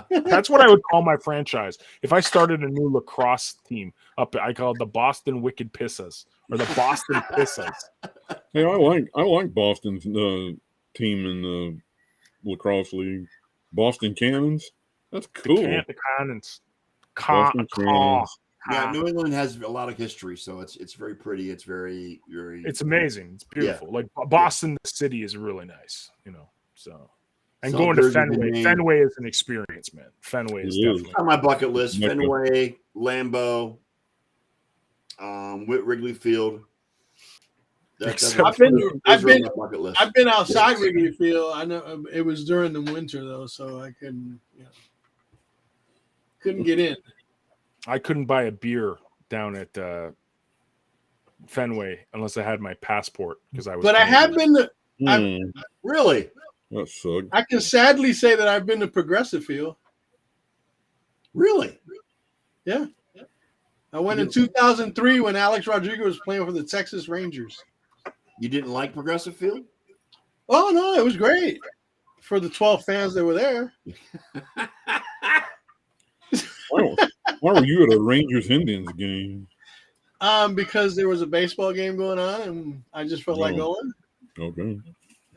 That's what I would call my franchise. If I started a new lacrosse team I call it the Boston Wicked Pisses or the Boston Pisses. Hey, I like Boston's team in the lacrosse league. Boston Cannons. That's cool. The Cannons. Boston Cannons. Yeah, New England has a lot of history, so it's very pretty. It's very very. It's amazing. It's beautiful. Like Boston, the city is really nice, So, and Some going to Jersey Fenway. name. Fenway is an experience, man. Fenway is It is. definitely. on my bucket list: Mecca. Fenway, Lambeau, Wrigley Field. Except I've been those are on my bucket list. I've been outside Wrigley Field. I know it was during the winter though, so I couldn't get in. I couldn't buy a beer down at Fenway unless I had my passport because I was. But I have Canadian. been to, Really? That sucked. I can sadly say that I've been to Progressive Field. Really? Yeah. I went in 2003 when Alex Rodriguez was playing for the Texas Rangers. You didn't like Progressive Field? Oh no, it was great for the 12 fans that were there. Why were you at a Rangers Indians game? Because there was a baseball game going on, and I just felt like going. Okay.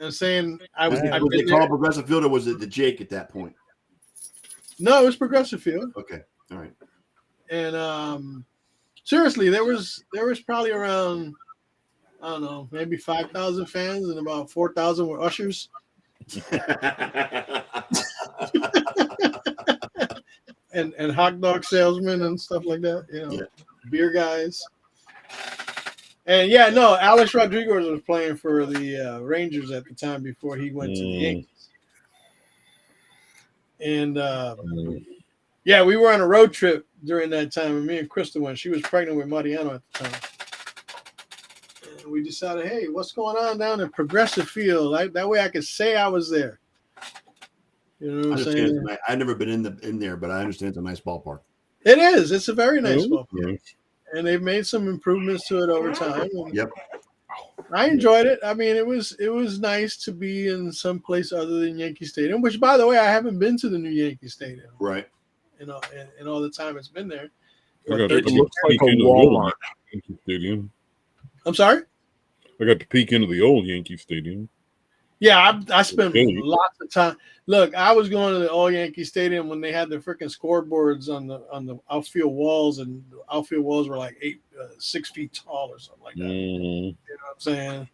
And saying Was it called Progressive Field or was it the Jake at that point? No, it was Progressive Field. Okay, all right. And seriously, there was probably around, I don't know, maybe 5,000 fans, and about 4,000 were ushers. and hot dog salesmen and stuff like that, beer guys. And Alex Rodriguez was playing for the Rangers at the time before he went to the Yankees. And we were on a road trip during that time, and me and Krista went. She was pregnant with Mariano at the time. And we decided, hey, what's going on down in Progressive Field? That way I could say I was there. You know what I'm saying? I've never been in there, but I understand it's a nice ballpark. It is. It's a very nice ballpark. And they've made some improvements to it over time. Yep. I enjoyed it. I mean, it was nice to be in some place other than Yankee Stadium, which, by the way, I haven't been to the new Yankee Stadium. Right. In all the time it's been there. I got It to looks like peek a into the Walmart. old Yankee Stadium. I'm sorry? I got to peek into the old Yankee Stadium. Yeah, I spent lots of time. Look, I was going to the All Yankee Stadium when they had the freaking scoreboards on the outfield walls, and the outfield walls were like 6 feet tall or something like that. You know what I'm saying?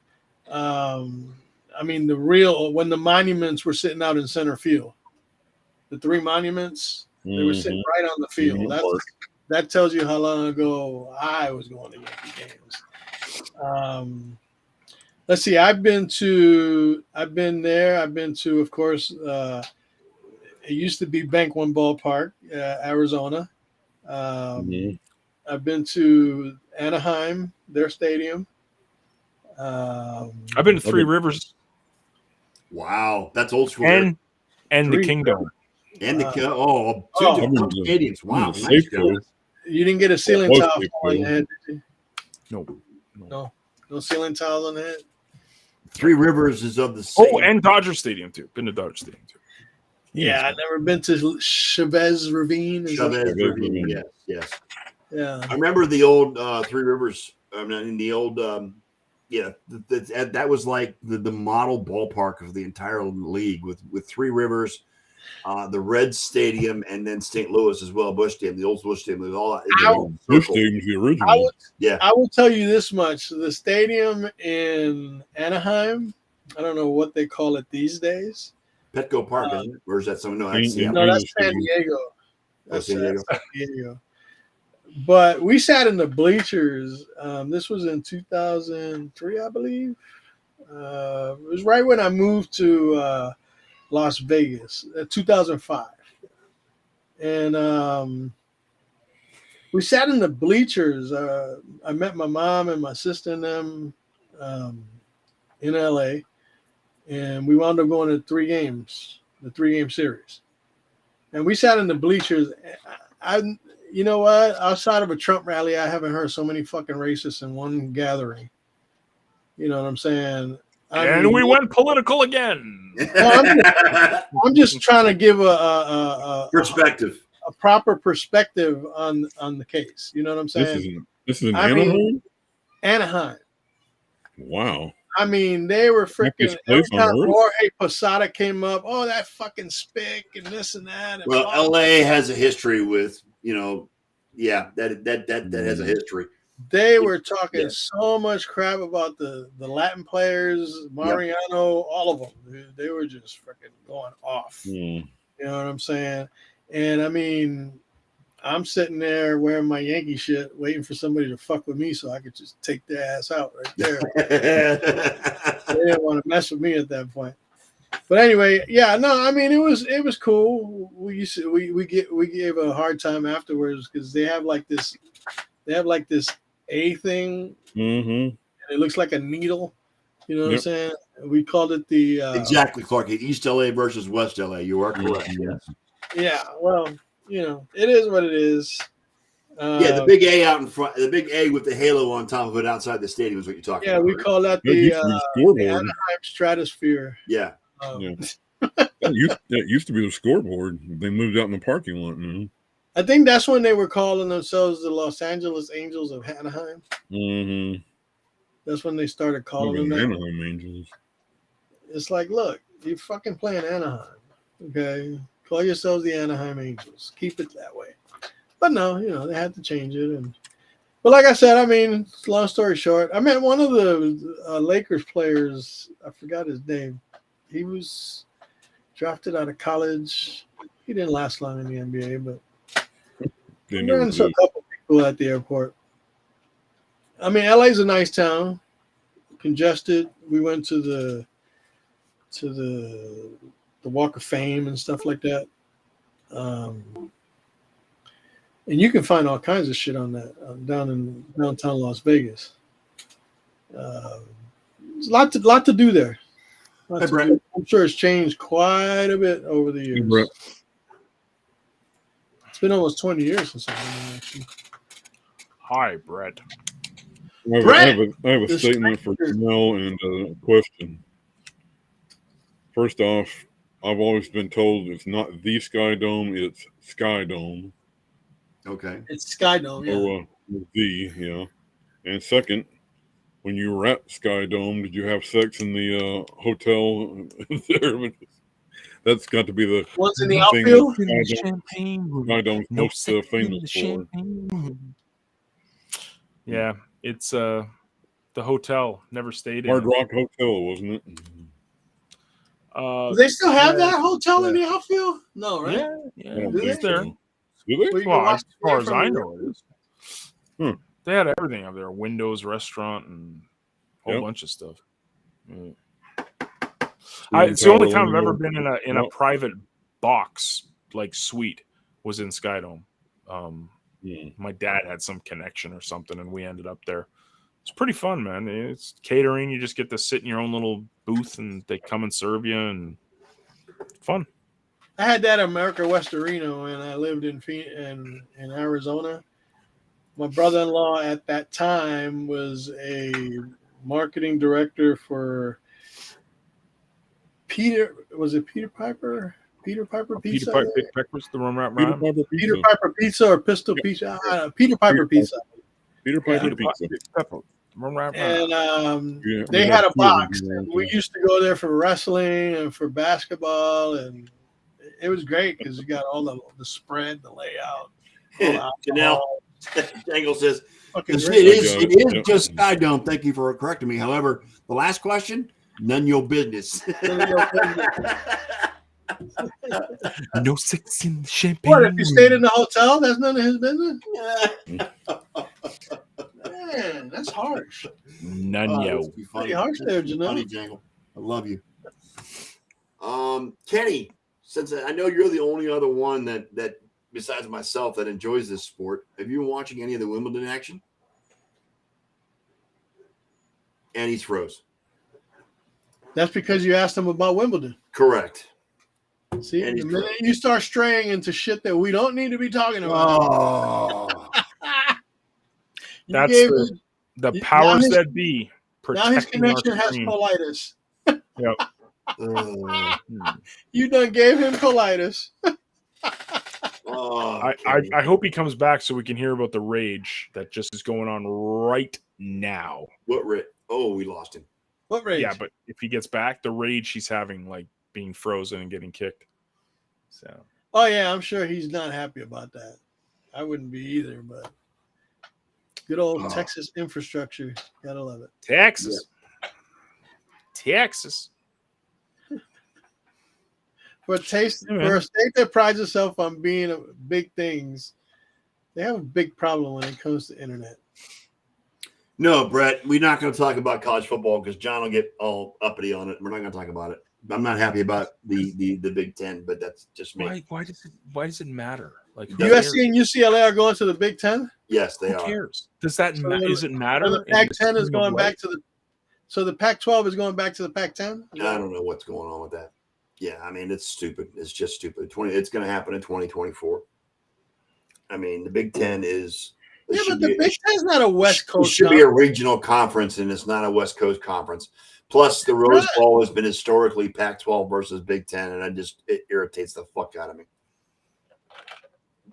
I mean, when the monuments were sitting out in center field, the 3 monuments, they were sitting right on the field. That tells you how long ago I was going to Yankee games. Let's see. I've been there. I've been to, of course, it used to be Bank One Ballpark, Arizona. I've been to Anaheim, their stadium. I've been to Three Rivers. Wow, that's old school. And the Kingdom. And the two different stadiums. Wow, nice. You didn't get a ceiling towel on your head, did you? No ceiling towels on the head. Three Rivers is of the same. Oh, and Dodger Stadium too. Been to Dodger Stadium too. Yeah, I've never been to Chavez Ravine. Chavez Ravine, yes. Yeah. I remember the old Three Rivers. I mean, in the old, that was like the model ballpark of the entire league with Three Rivers, the Reds Stadium, and then St. Louis as well, Busch Stadium, the old Busch Stadium. It was all Busch Stadium's the original. I will tell you this much: the stadium in Anaheim, I don't know what they call it these days. Petco Park, isn't it? Or is that something? No, that's San Diego. That's San Diego. But we sat in the bleachers. This was in 2003, I believe. It was right when I moved to Las Vegas, 2005. And we sat in the bleachers. I met my mom and my sister and them in LA. And we wound up going to 3 games, the 3-game series. And we sat in the bleachers. You know what? Outside of a Trump rally, I haven't heard so many fucking racists in one gathering. You know what I'm saying? We went political again. I'm just trying to give a perspective, a proper perspective on the case. You know what I'm saying? This is in Anaheim? Anaheim. Wow. I mean, they were freaking. Every time Jorge Posada came up, oh, that fucking spick and this and that. And LA has a history with, that has a history. They were talking so much crap about the Latin players, Mariano, all of them. They were just freaking going off. You know what I'm saying? And I mean, I'm sitting there wearing my Yankee shit, waiting for somebody to fuck with me so I could just take their ass out right there. They didn't want to mess with me at that point. But anyway, I mean, it was cool. We gave a hard time afterwards because they have like this A thing, and it looks like a needle. You know what I'm saying? We called it the exactly, Clark. East LA versus West LA. You are correct. Yes. Yeah. Well, it is what it is. The big A out in front, the big A with the halo on top of it outside the stadium is what you're talking about. Yeah, we call that the Anaheim Stratosphere. Yeah. That used to be the scoreboard. They moved out in the parking lot now. I think that's when they were calling themselves the Los Angeles Angels of Anaheim. Mm-hmm. That's when they started calling them that. Anaheim Angels. It's like, look, you're fucking playing Anaheim. Okay? Call yourselves the Anaheim Angels. Keep it that way. But no, they had to change it. But like I said, I mean, long story short, I met one of the Lakers players. I forgot his name. He was drafted out of college. He didn't last long in the NBA, but They I never ran into a did. couple people at the airport. I mean, LA's a nice town. Congested. We went to the Walk of Fame and stuff like that. And you can find all kinds of shit on that down in downtown Las Vegas. There's a lot to do there. Hey, Brett. I'm sure it's changed quite a bit over the years. Brett. It's been almost 20 years since I've been there, actually. Hi, Brett. I have a the statement for stranger. Janelle and a question. First off, I've always been told it's not the Sky Dome, it's Sky Dome. Okay. It's Sky Dome, yeah. Or yeah. And second, when you were at Sky Dome, did you have sex in the hotel there? That's got to be the One's in the thing outfield. that Champagne room. Sky Dome's No most sex in famous the for. champagne room. Yeah, it's the hotel. Never stayed in. Hard it. Rock Hotel, wasn't it? Do they still have yeah, that hotel in the outfield? No, right? Yeah, I don't Do it's think there. so. Do they? Where you can Well, watch as the far game as from I the- know, it is. They had everything up there: windows, restaurant, and a whole Yep. bunch of stuff. It's the only time I've ever been in a Yep. private box like suite was in Skydome. My dad had some connection or something, and we ended up there. It's pretty fun, man. It's catering. You just get to sit in your own little booth, and they come and serve you, and fun. I had that at America West Arena when I lived in Arizona. My brother-in-law at that time was a marketing director for Peter Piper? Peter Piper Pizza? Peter Piper's the rum wrap Peter rhyme. Piper Peter Pizza. Piper Pizza or Pistol Pizza? Peter Piper Peter Pizza. Peter Piper Yeah. Pizza. Pepper. Rum wrap rhyme. And Yeah, they we had have a two of box. them And around we here. used to go there for wrestling and for basketball, and it was great because you got all the spread, the layout. Janelle Jangle says Fucking it great. is Yep. just Sky Dome. Thank you for correcting me. However, the last question, none your business. No sex in the champagne. What, if you stayed in the hotel, that's none of his business? Man, that's harsh. None, Oh, yo. that's too funny. Pretty harsh there, That's too Janelle. funny, Jangle. I love you. Kenny, since I know you're the only other one that besides myself that enjoys this sport, have you been watching any of the Wimbledon action? And he's froze. That's because you asked him about Wimbledon. Correct. See, And the he's minute correct. you start straying into shit that we don't need to be talking about, Oh, you That's gave the- him- The Now powers his- that be now his protecting our connection has screen. colitis. uh, You done gave him colitis. oh, I hope he comes back so we can hear about the rage that just is going on right now. what? Oh, we lost him. What rage? Yeah, but if he gets back, the rage he's having, like being frozen and getting kicked. So Oh yeah, I'm sure he's not happy about that. I wouldn't be either, but good old Oh. Texas infrastructure. Gotta love it. Texas. For a taste, Yeah, man. for a state that prides itself on being big things, they have a big problem when it comes to internet. No, Brett, we're not going to talk about college football because John will get all uppity on it. We're not going to talk about it. I'm not happy about the Big Ten, but that's just me. Why does it matter? Like who USC and UCLA are going to the Big Ten. Yes, they Who are. cares? Does that So does it matter? So the in Pac-10 is scheme of going life? back to the. So the Pac-12 is going back to the Pac-10. I don't know what's going on with that. Yeah, I mean, it's stupid. It's just stupid. It's going to happen in 2024. I mean, the Big Ten is. Yeah, but the Big Ten's not a West It Coast. should be a conference. regional conference, and it's not a West Coast conference. Plus, the Rose Bowl has been historically Pac-12 versus Big Ten, and it irritates the fuck out of me.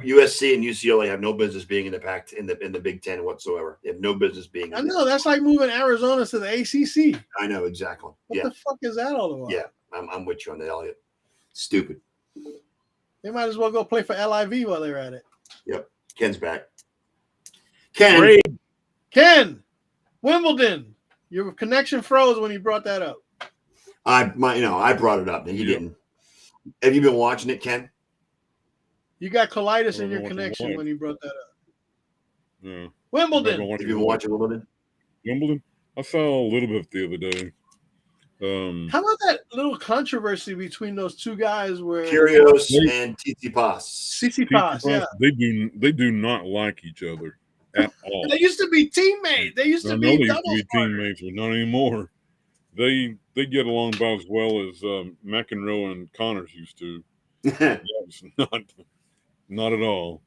USC and UCLA have no business being in the Pac in the Big Ten whatsoever. They have no business being. I know that's like moving Arizona to the ACC. I know exactly. What the fuck is that all about? Yeah, I'm with you on that, Elliot. Stupid. They might as well go play for LIV while they're at it. Yep. Ken's back. Ken. Great. Ken, Wimbledon. Your connection froze when you brought that up. I brought it up and you didn't. Have you been watching it, Ken? You got colitis I in don't your know what to connection watch. when you brought that up. Yeah. Wimbledon. Have you been watching Wimbledon? Wimbledon? I saw a little bit the other day. How about that little controversy between those two guys where Kyrgios and Tsitsipas. Tsitsipas, yeah. They do not like each other at all. They used to be teammates. They used I to know be they used to double be teammates, but not anymore. They get along about as well as McEnroe and Connors used to. It's not at all.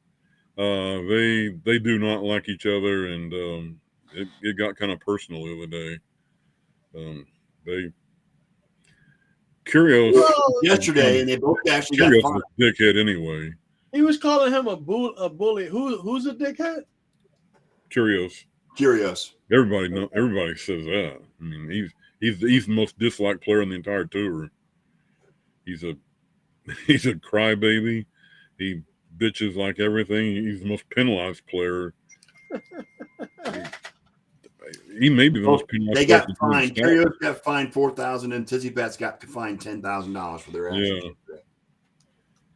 They do not like each other, and it got kind of personal the other day. Kyrgios yesterday, and they both actually got Kyrgios fined. is a dickhead anyway. He was calling him a bully. Who's a dickhead? Kyrgios. Everybody says that. I mean, he's the most disliked player on the entire tour. He's a crybaby. He bitches like everything. He's the most penalized player. He may be the most penalized. They got player. fined. Kyrgios got fined $4,000, and Tsitsipas got fined $10,000 for their actions.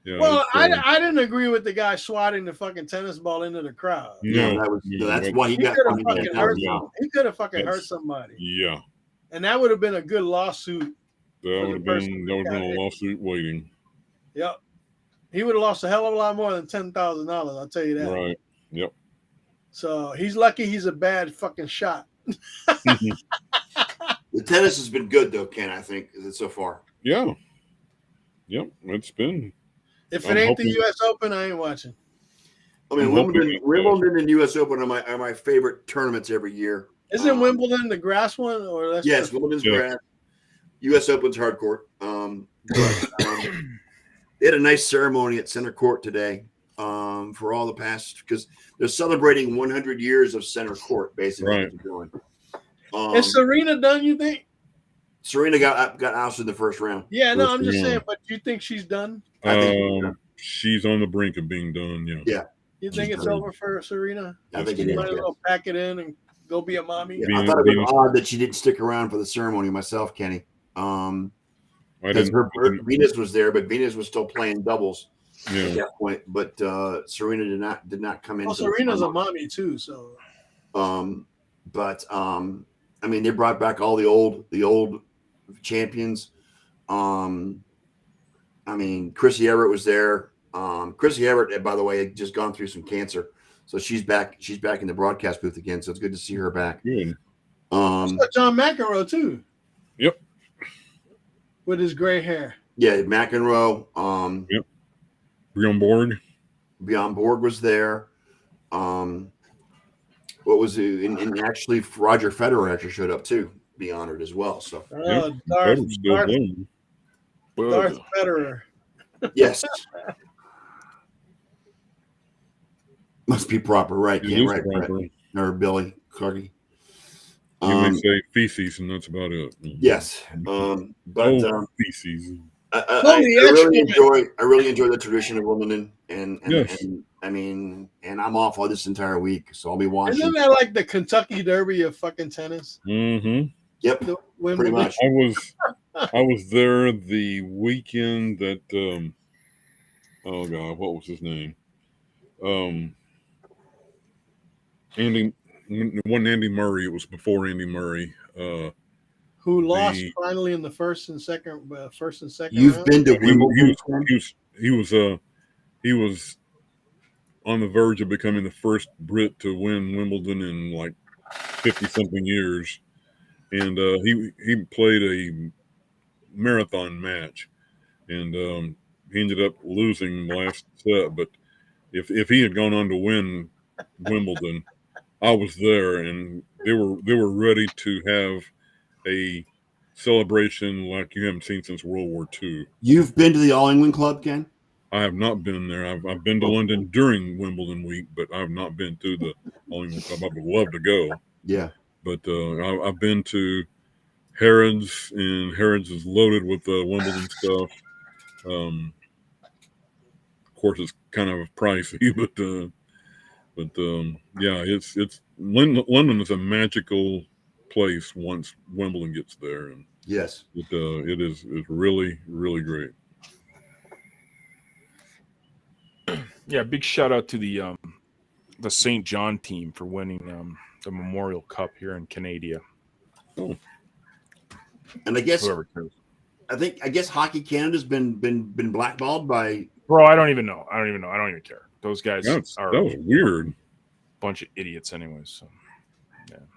Yeah, Well, I didn't agree with the guy swatting the fucking tennis ball into the crowd. That's why he got fined $10,000. He could have fucking hurt somebody. Yeah, and that would have been a good lawsuit. That would have been a lawsuit waiting. Yep, he would have lost a hell of a lot more than $10,000. I'll tell you that. Right. Yep. So he's lucky he's a bad fucking shot. The tennis has been good though, Ken. I think so far. Yeah. Yep. It's been. If it ain't the U.S. Open, I ain't watching. I mean, Wimbledon and U.S. Open are my favorite tournaments every year. Isn't Wimbledon the grass one, or that's yes, Wimbledon's grass. U.S. Open's hard court. They had a nice ceremony at center court today for all the past because they're celebrating 100 years of center court, basically. Right. What they're doing. Is Serena done? You think? Serena got ousted in the first round. Yeah, no, I'm just saying. But do you think she's done? I think she's on the brink of being done. Yeah. Yeah. You think it's over for Serena? I think she it is. might as well pack it in and go be a mommy. Yeah, I thought it was odd that she didn't stick around for the ceremony myself, Kenny. Because Venus was there, but Venus was still playing doubles at that point. But Serena did not come in. Well, Serena's a mommy too, so. I mean, they brought back all the old champions. I mean, Chrissy Everett was there. Chrissy Everett, by the way, had just gone through some cancer, so she's back. She's back in the broadcast booth again. So it's good to see her back. Good. John McEnroe too. Yep. With his gray hair. Yeah, McEnroe. Yep. Bjorn Borg. Bjorn Borg was there. What was it? And actually, Roger Federer actually showed up too. Be honored as well. So Darth Federer. Yes. Must be proper, right? Yeah, right, proper. Or Billy Clarky. You may say feces, and that's about it. Yes. Feces. I really enjoy the tradition of Wimbledon, and I mean, and I'm off all this entire week, so I'll be watching. Isn't that like the Kentucky Derby of fucking tennis? Mm-hmm. Yep. Pretty much. I was there the weekend that oh god, what was his name? Andy Murray. It was before Andy Murray. Who lost finally in the first and second You've round? been to Wimbledon? He was on the verge of becoming the first Brit to win Wimbledon in like 50-something years. And he played a marathon match, and he ended up losing the last set. But if he had gone on to win Wimbledon, I was there, and they were ready to have a celebration like you haven't seen since World War II. You've been to the All England Club, Ken? I have not been there. I've been to London during Wimbledon week, but I have not been to the only one I would love to go. Yeah. But I've been to Harrods, and Harrods is loaded with Wimbledon stuff. Of course, it's kind of pricey, but yeah, it's London is a magical place once Wimbledon gets there, and Yes. it's really, really great. Yeah, big shout out to the St. John team for winning the Memorial Cup here in Canada. Oh, And I guess Whoever cares. I guess Hockey Canada's been blackballed by. Bro, I don't even know. I don't even care. Those guys that are was weird. a bunch of idiots anyways. So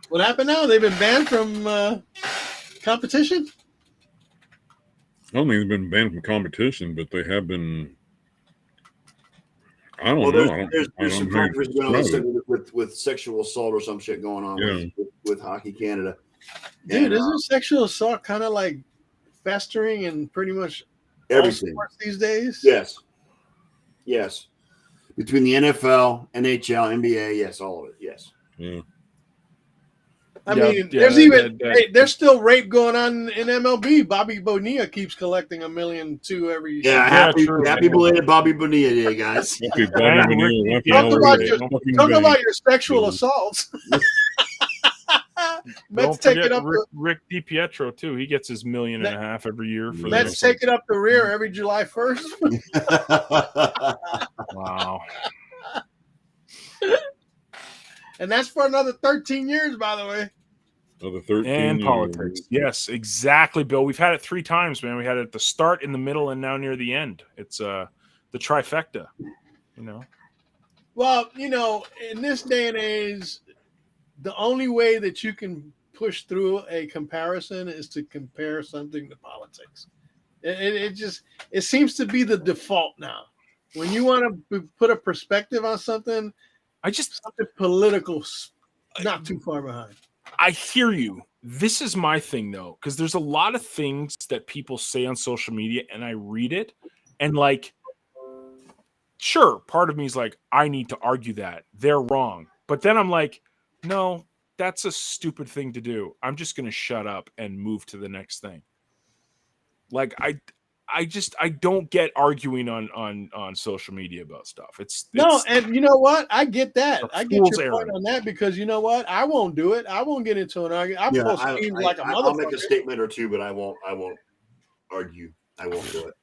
What happened now? They've been banned from competition? I don't think they've been banned from competition, but they have been. I don't Well, know. there's some controversy going on with sexual assault or some shit going on with Hockey Canada. Dude, isn't sexual assault kind of like festering in pretty much all everything sports these days? Yes. Between the NFL, NHL, NBA, yes, all of it. Yes. Yeah. I mean, there's still rape going on in MLB. Bobby Bonilla keeps collecting $1.2 million every year. Yeah, happy belated Bobby Bonilla Day, guys. Okay, Bobby Bonilla, Talk about your sexual assaults. Let's take it up. Rick DiPietro too. He gets his $1.5 million every year. Let's take it up the rear every July 1st. Wow. And that's for another 13 years, by the way. Another 13 And years. politics. Yes, exactly, Bill. We've had it 3 times, man. We had it at the start, in the middle, and now near the end. It's the trifecta, you know. Well, you know, in this day and age, the only way that you can push through a comparison is to compare something to politics. It seems to be the default now. When you want to put a perspective on something, something political, not too far behind. I hear you. This is my thing, though, because there's a lot of things that people say on social media, and I read it, and like, sure, part of me is like, I need to argue that they're wrong, but then I'm like, no, that's a stupid thing to do. I'm just going to shut up and move to the next thing. Like, I don't get arguing on social media about stuff. And you know what? I get that. I get your errand. point on that because you know what? I won't do it. I won't get into an argument. I'll make a statement or two, but I won't argue. I won't do it.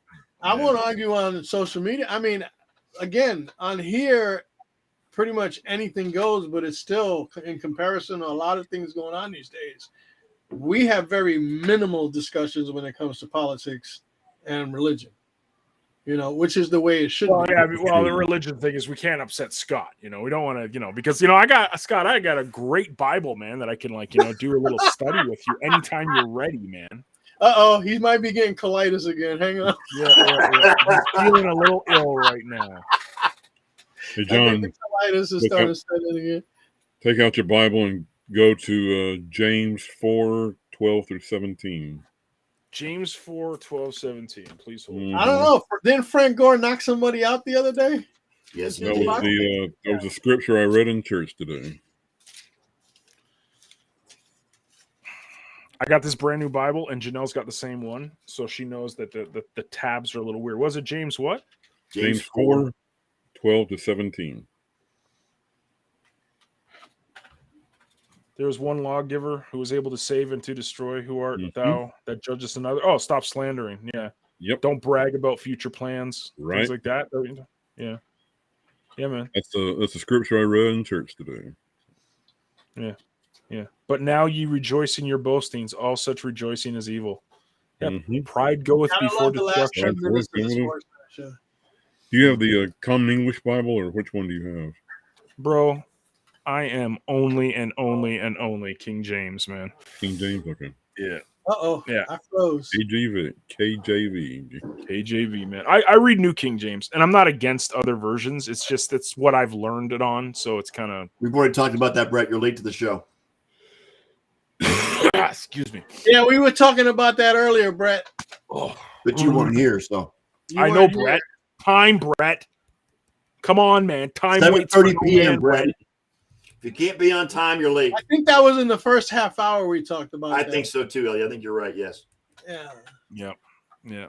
I won't argue on social media. I mean, again, on here, pretty much anything goes, but it's still in comparison to a lot of things going on these days. We have very minimal discussions when it comes to politics and religion, you know, which is the way it should be. Yeah, the religion thing is we can't upset Scott. You know, we don't want to, you know, because, you know, I got a great Bible, man, that I can, like, you know, do a little study with you anytime you're ready, man. Uh-oh, he might be getting colitis again. Hang on. Yeah. He's feeling a little ill right now. Hey, John, colitis is starting to set in again. Take out your Bible and go to James 4:12-17. James 4:12-17. Please hold. Mm-hmm. I don't know. Didn't Frank Gore knock somebody out the other day? Yes, That was the scripture I read in church today. I got this brand new Bible, and Janelle's got the same one, so she knows that the tabs are a little weird. Was it James what? James 4:12-17. There was one lawgiver who was able to save and to destroy. Who art thou that judgest another? Oh, stop slandering. Yeah. Yep. Don't brag about future plans. Right. Things like that. Yeah. Yeah, man. That's the scripture I read in church today. Yeah. Yeah. But now ye rejoice in your boastings. All such rejoicing is evil. Yep. Mm-hmm. Pride goeth before destruction. Do you have the Common English Bible, or which one do you have? Bro, I am only and only and only King James, man. King James, okay. Yeah. Uh-oh. Yeah. I froze. KJV, man. I read New King James, and I'm not against other versions. It's just it's what I've learned it on, so it's kind of. We've already talked about that, Brett. You're late to the show. Excuse me. Yeah, we were talking about that earlier, Brett. But you weren't here, so. I know, Brett. Time, Brett. Come on, man. Time waits for 7:30 no p.m., man, Brett. If you can't be on time, you're late. I think that was in the first half hour we talked about. I that. think so too, Ellie. I think you're right. Yes. Yeah. Yep. Yeah.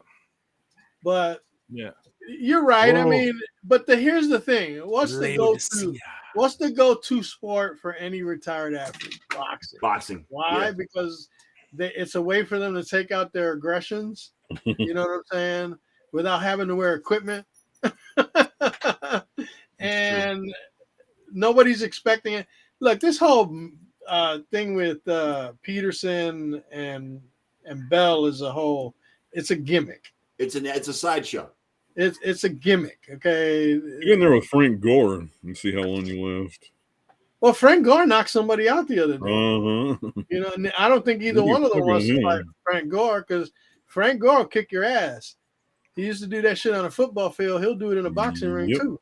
But Yeah. you're right. I Whoa. mean, but here's the thing. What's the go-to sport for any retired athlete? Boxing. Boxing. Why? Yeah. Because it's a way for them to take out their aggressions. You know what I'm saying? Without having to wear equipment. And nobody's expecting it. Look, this whole thing with Peterson and Bell is it's a gimmick. It's a sideshow. It's a gimmick. Okay. Get in there with Frank Gore and see how long you last. Well, Frank Gore knocked somebody out the other day. Uh-huh. You know, and I don't think either one of them wants to fight Frank Gore because Frank Gore will kick your ass. He used to do that shit on a football field. He'll do it in a boxing ring too.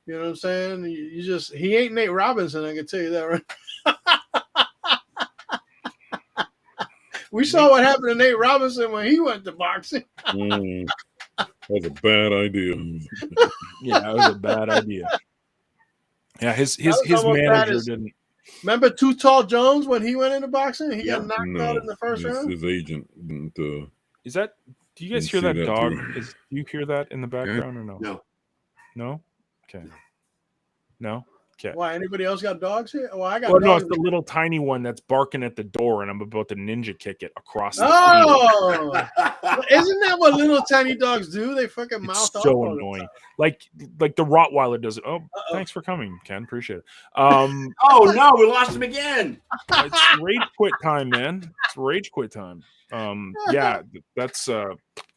You know what I'm saying? He ain't Nate Robinson, I can tell you that, right? We saw what happened to Nate Robinson when he went to boxing. That was a bad idea. Yeah, that was a bad idea. Yeah, his manager didn't. Remember Too Tall Jones when he went into boxing? He got knocked out in the first round. His agent didn't. Is that? Do you guys hear that dog? Do you hear that in the background or no? No. No. Okay. No. Okay. Why? Anybody else got dogs here? Well, I got. Well, no, dogs. it's the little tiny one that's barking at the door, and I'm about to ninja kick it across the Oh, isn't that what little tiny dogs do? They fucking field. mouth It's off. so annoying. Like the Rottweiler does it. Oh, thanks for coming, Ken. Appreciate it. Oh no, we lost him again. It's rage quit time, man. It's rage quit time. Yeah, that's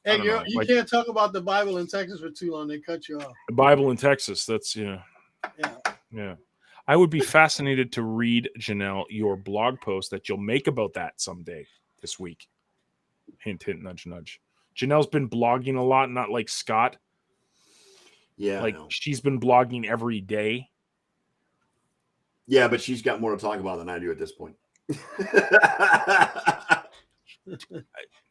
Hey, you can't talk about the Bible in Texas for too long. They cut you off. the Bible in Texas. That's yeah. I would be fascinated to read, Janelle, your blog post that you'll make about that someday this week. Hint, hint, nudge, nudge. Janelle's been blogging a lot, not like Scott. Yeah, like she's been blogging every day. Yeah, but she's got more to talk about than I do at this point.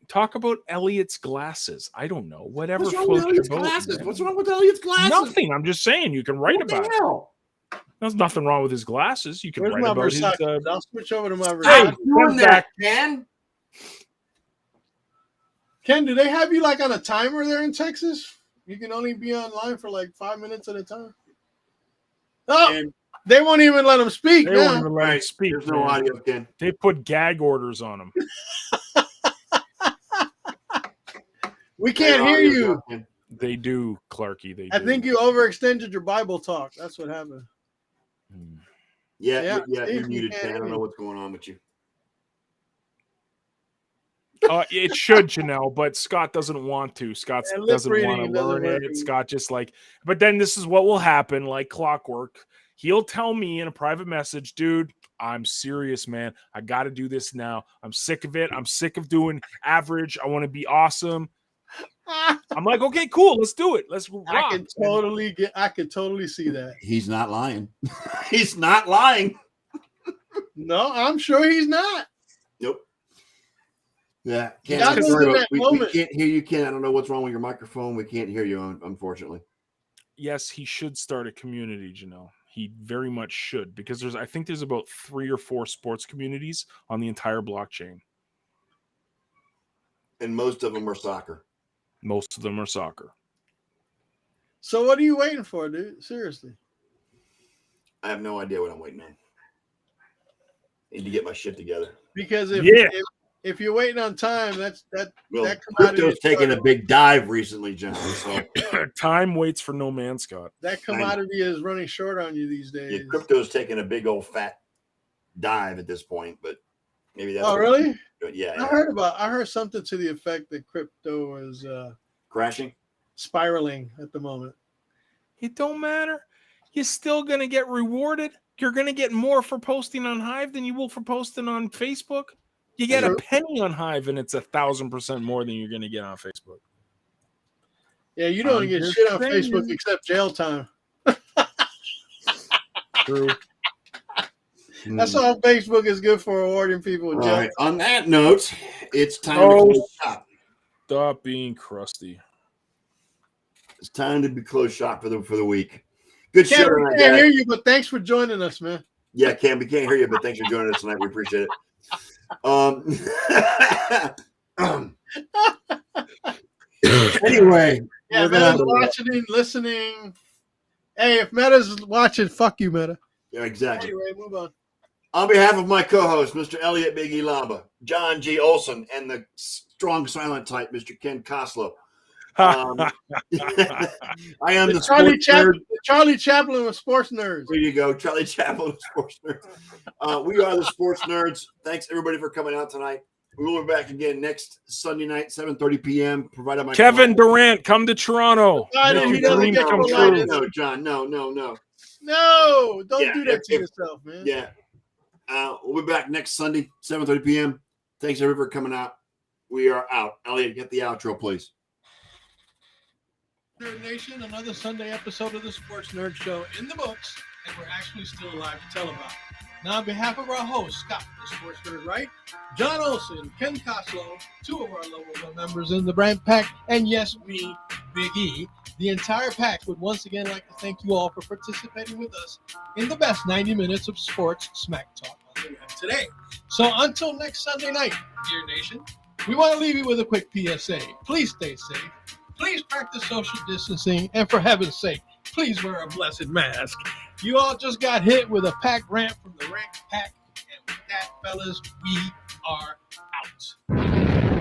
Talk about Elliot's glasses. I don't know. Whatever. What's wrong with Elliot's glasses? What's wrong with Elliot's glasses? Nothing. I'm just saying you can write about it. There's nothing wrong with his glasses. You can write about his. I'll switch over to my Hey, Versace. doing that, Ken. Ken, do they have you like on a timer there in Texas? You can only be online for like 5 minutes at a time. Oh, they won't even let him speak. They won't even let him speak. There's no audio, Ken. They put gag orders on him. We can't hear you. They do, Clarky. They do. I think you overextended your Bible talk. That's what happened. Yeah, Steve, you're muted, Ken. I don't know what's going on with you. It should, Janelle, but Scott doesn't want to. Scott doesn't want to learn it. Scott just but then this is what will happen, like clockwork. He'll tell me in a private message, dude, I'm serious, man. I got to do this now. I'm sick of it. I'm sick of doing average. I want to be awesome. I'm like, okay, cool. Let's do it. Let's rock. I could totally see that. He's not lying. He's not lying. No, I'm sure he's not. Nope. Yeah, we can't hear you, Ken. I don't know what's wrong with your microphone. We can't hear you, unfortunately. Yes, he should start a community, Janelle. He very much should, because I think there's about 3 or 4 sports communities on the entire blockchain. And most of them are soccer. Most of them are soccer. So what are you waiting for, dude? Seriously. I have no idea what I'm waiting on. Need to get my shit together. Because if you're waiting on time, that crypto's taking a big dive recently, John. So time waits for no man, Scott. That commodity is running short on you these days. Yeah, crypto's taking a big old fat dive at this point, but maybe that's. Oh, really? Yeah. I heard something to the effect that crypto is crashing, spiraling at the moment. It don't matter. You're still gonna get rewarded. You're gonna get more for posting on Hive than you will for posting on Facebook. You get a penny on Hive, and it's 1,000% more than you're gonna get on Facebook. Yeah, you don't get shit on Facebook except jail time. True. That's all Facebook is good for, awarding people with jail. All right. On that note, it's time to close shop. Stop being crusty. It's time to be closed shop for the week. Good show Cam, we tonight, can't guys. hear you, but thanks for joining us, man. Yeah, Cam, we can't hear you, but thanks for joining us tonight. We appreciate it. Anyway, Yeah, we're Meta's gonna- watching, listening. Hey, if Meta's watching, fuck you, Meta. yeah, exactly. Anyway, move on. On behalf of my co-host, Mr. Elliot Biggie Lamba, John G. Olson, and the strong silent type, Mr. Ken Koslow. I am the Charlie sports nerd. Charlie Chaplin of sports nerds. There you go, Charlie Chaplin of Sports Nerds. We are the Sports Nerds. Thanks everybody for coming out tonight. We will be back again next Sunday night, 7:30 p.m. Provided by Kevin Durant, come to Toronto. Why Make did he your doesn't dreams get come your true. light? No, John, no. No, don't Yeah, do that to if- yourself, man. Yeah. We'll be back next Sunday, 7:30 p.m. Thanks everybody for coming out. We are out. Elliot, get the outro, please. Nerd Nation, another Sunday episode of the Sports Nerd Show in the books, and we're actually still alive to tell about it. Now, on behalf of our host, Scott, the Sports Nerd, right? John Olson, Ken Koslow, two of our Level 1 members in the brand pack, and yes, me, Big E, the entire pack would once again like to thank you all for participating with us in the best 90 minutes of sports smack talk on the web today. So until next Sunday night, dear nation, we want to leave you with a quick PSA. Please stay safe. Please practice social distancing, and for heaven's sake, please wear a blessed mask. You all just got hit with a pack rant from the Rank Pack, and with that, fellas, we are out.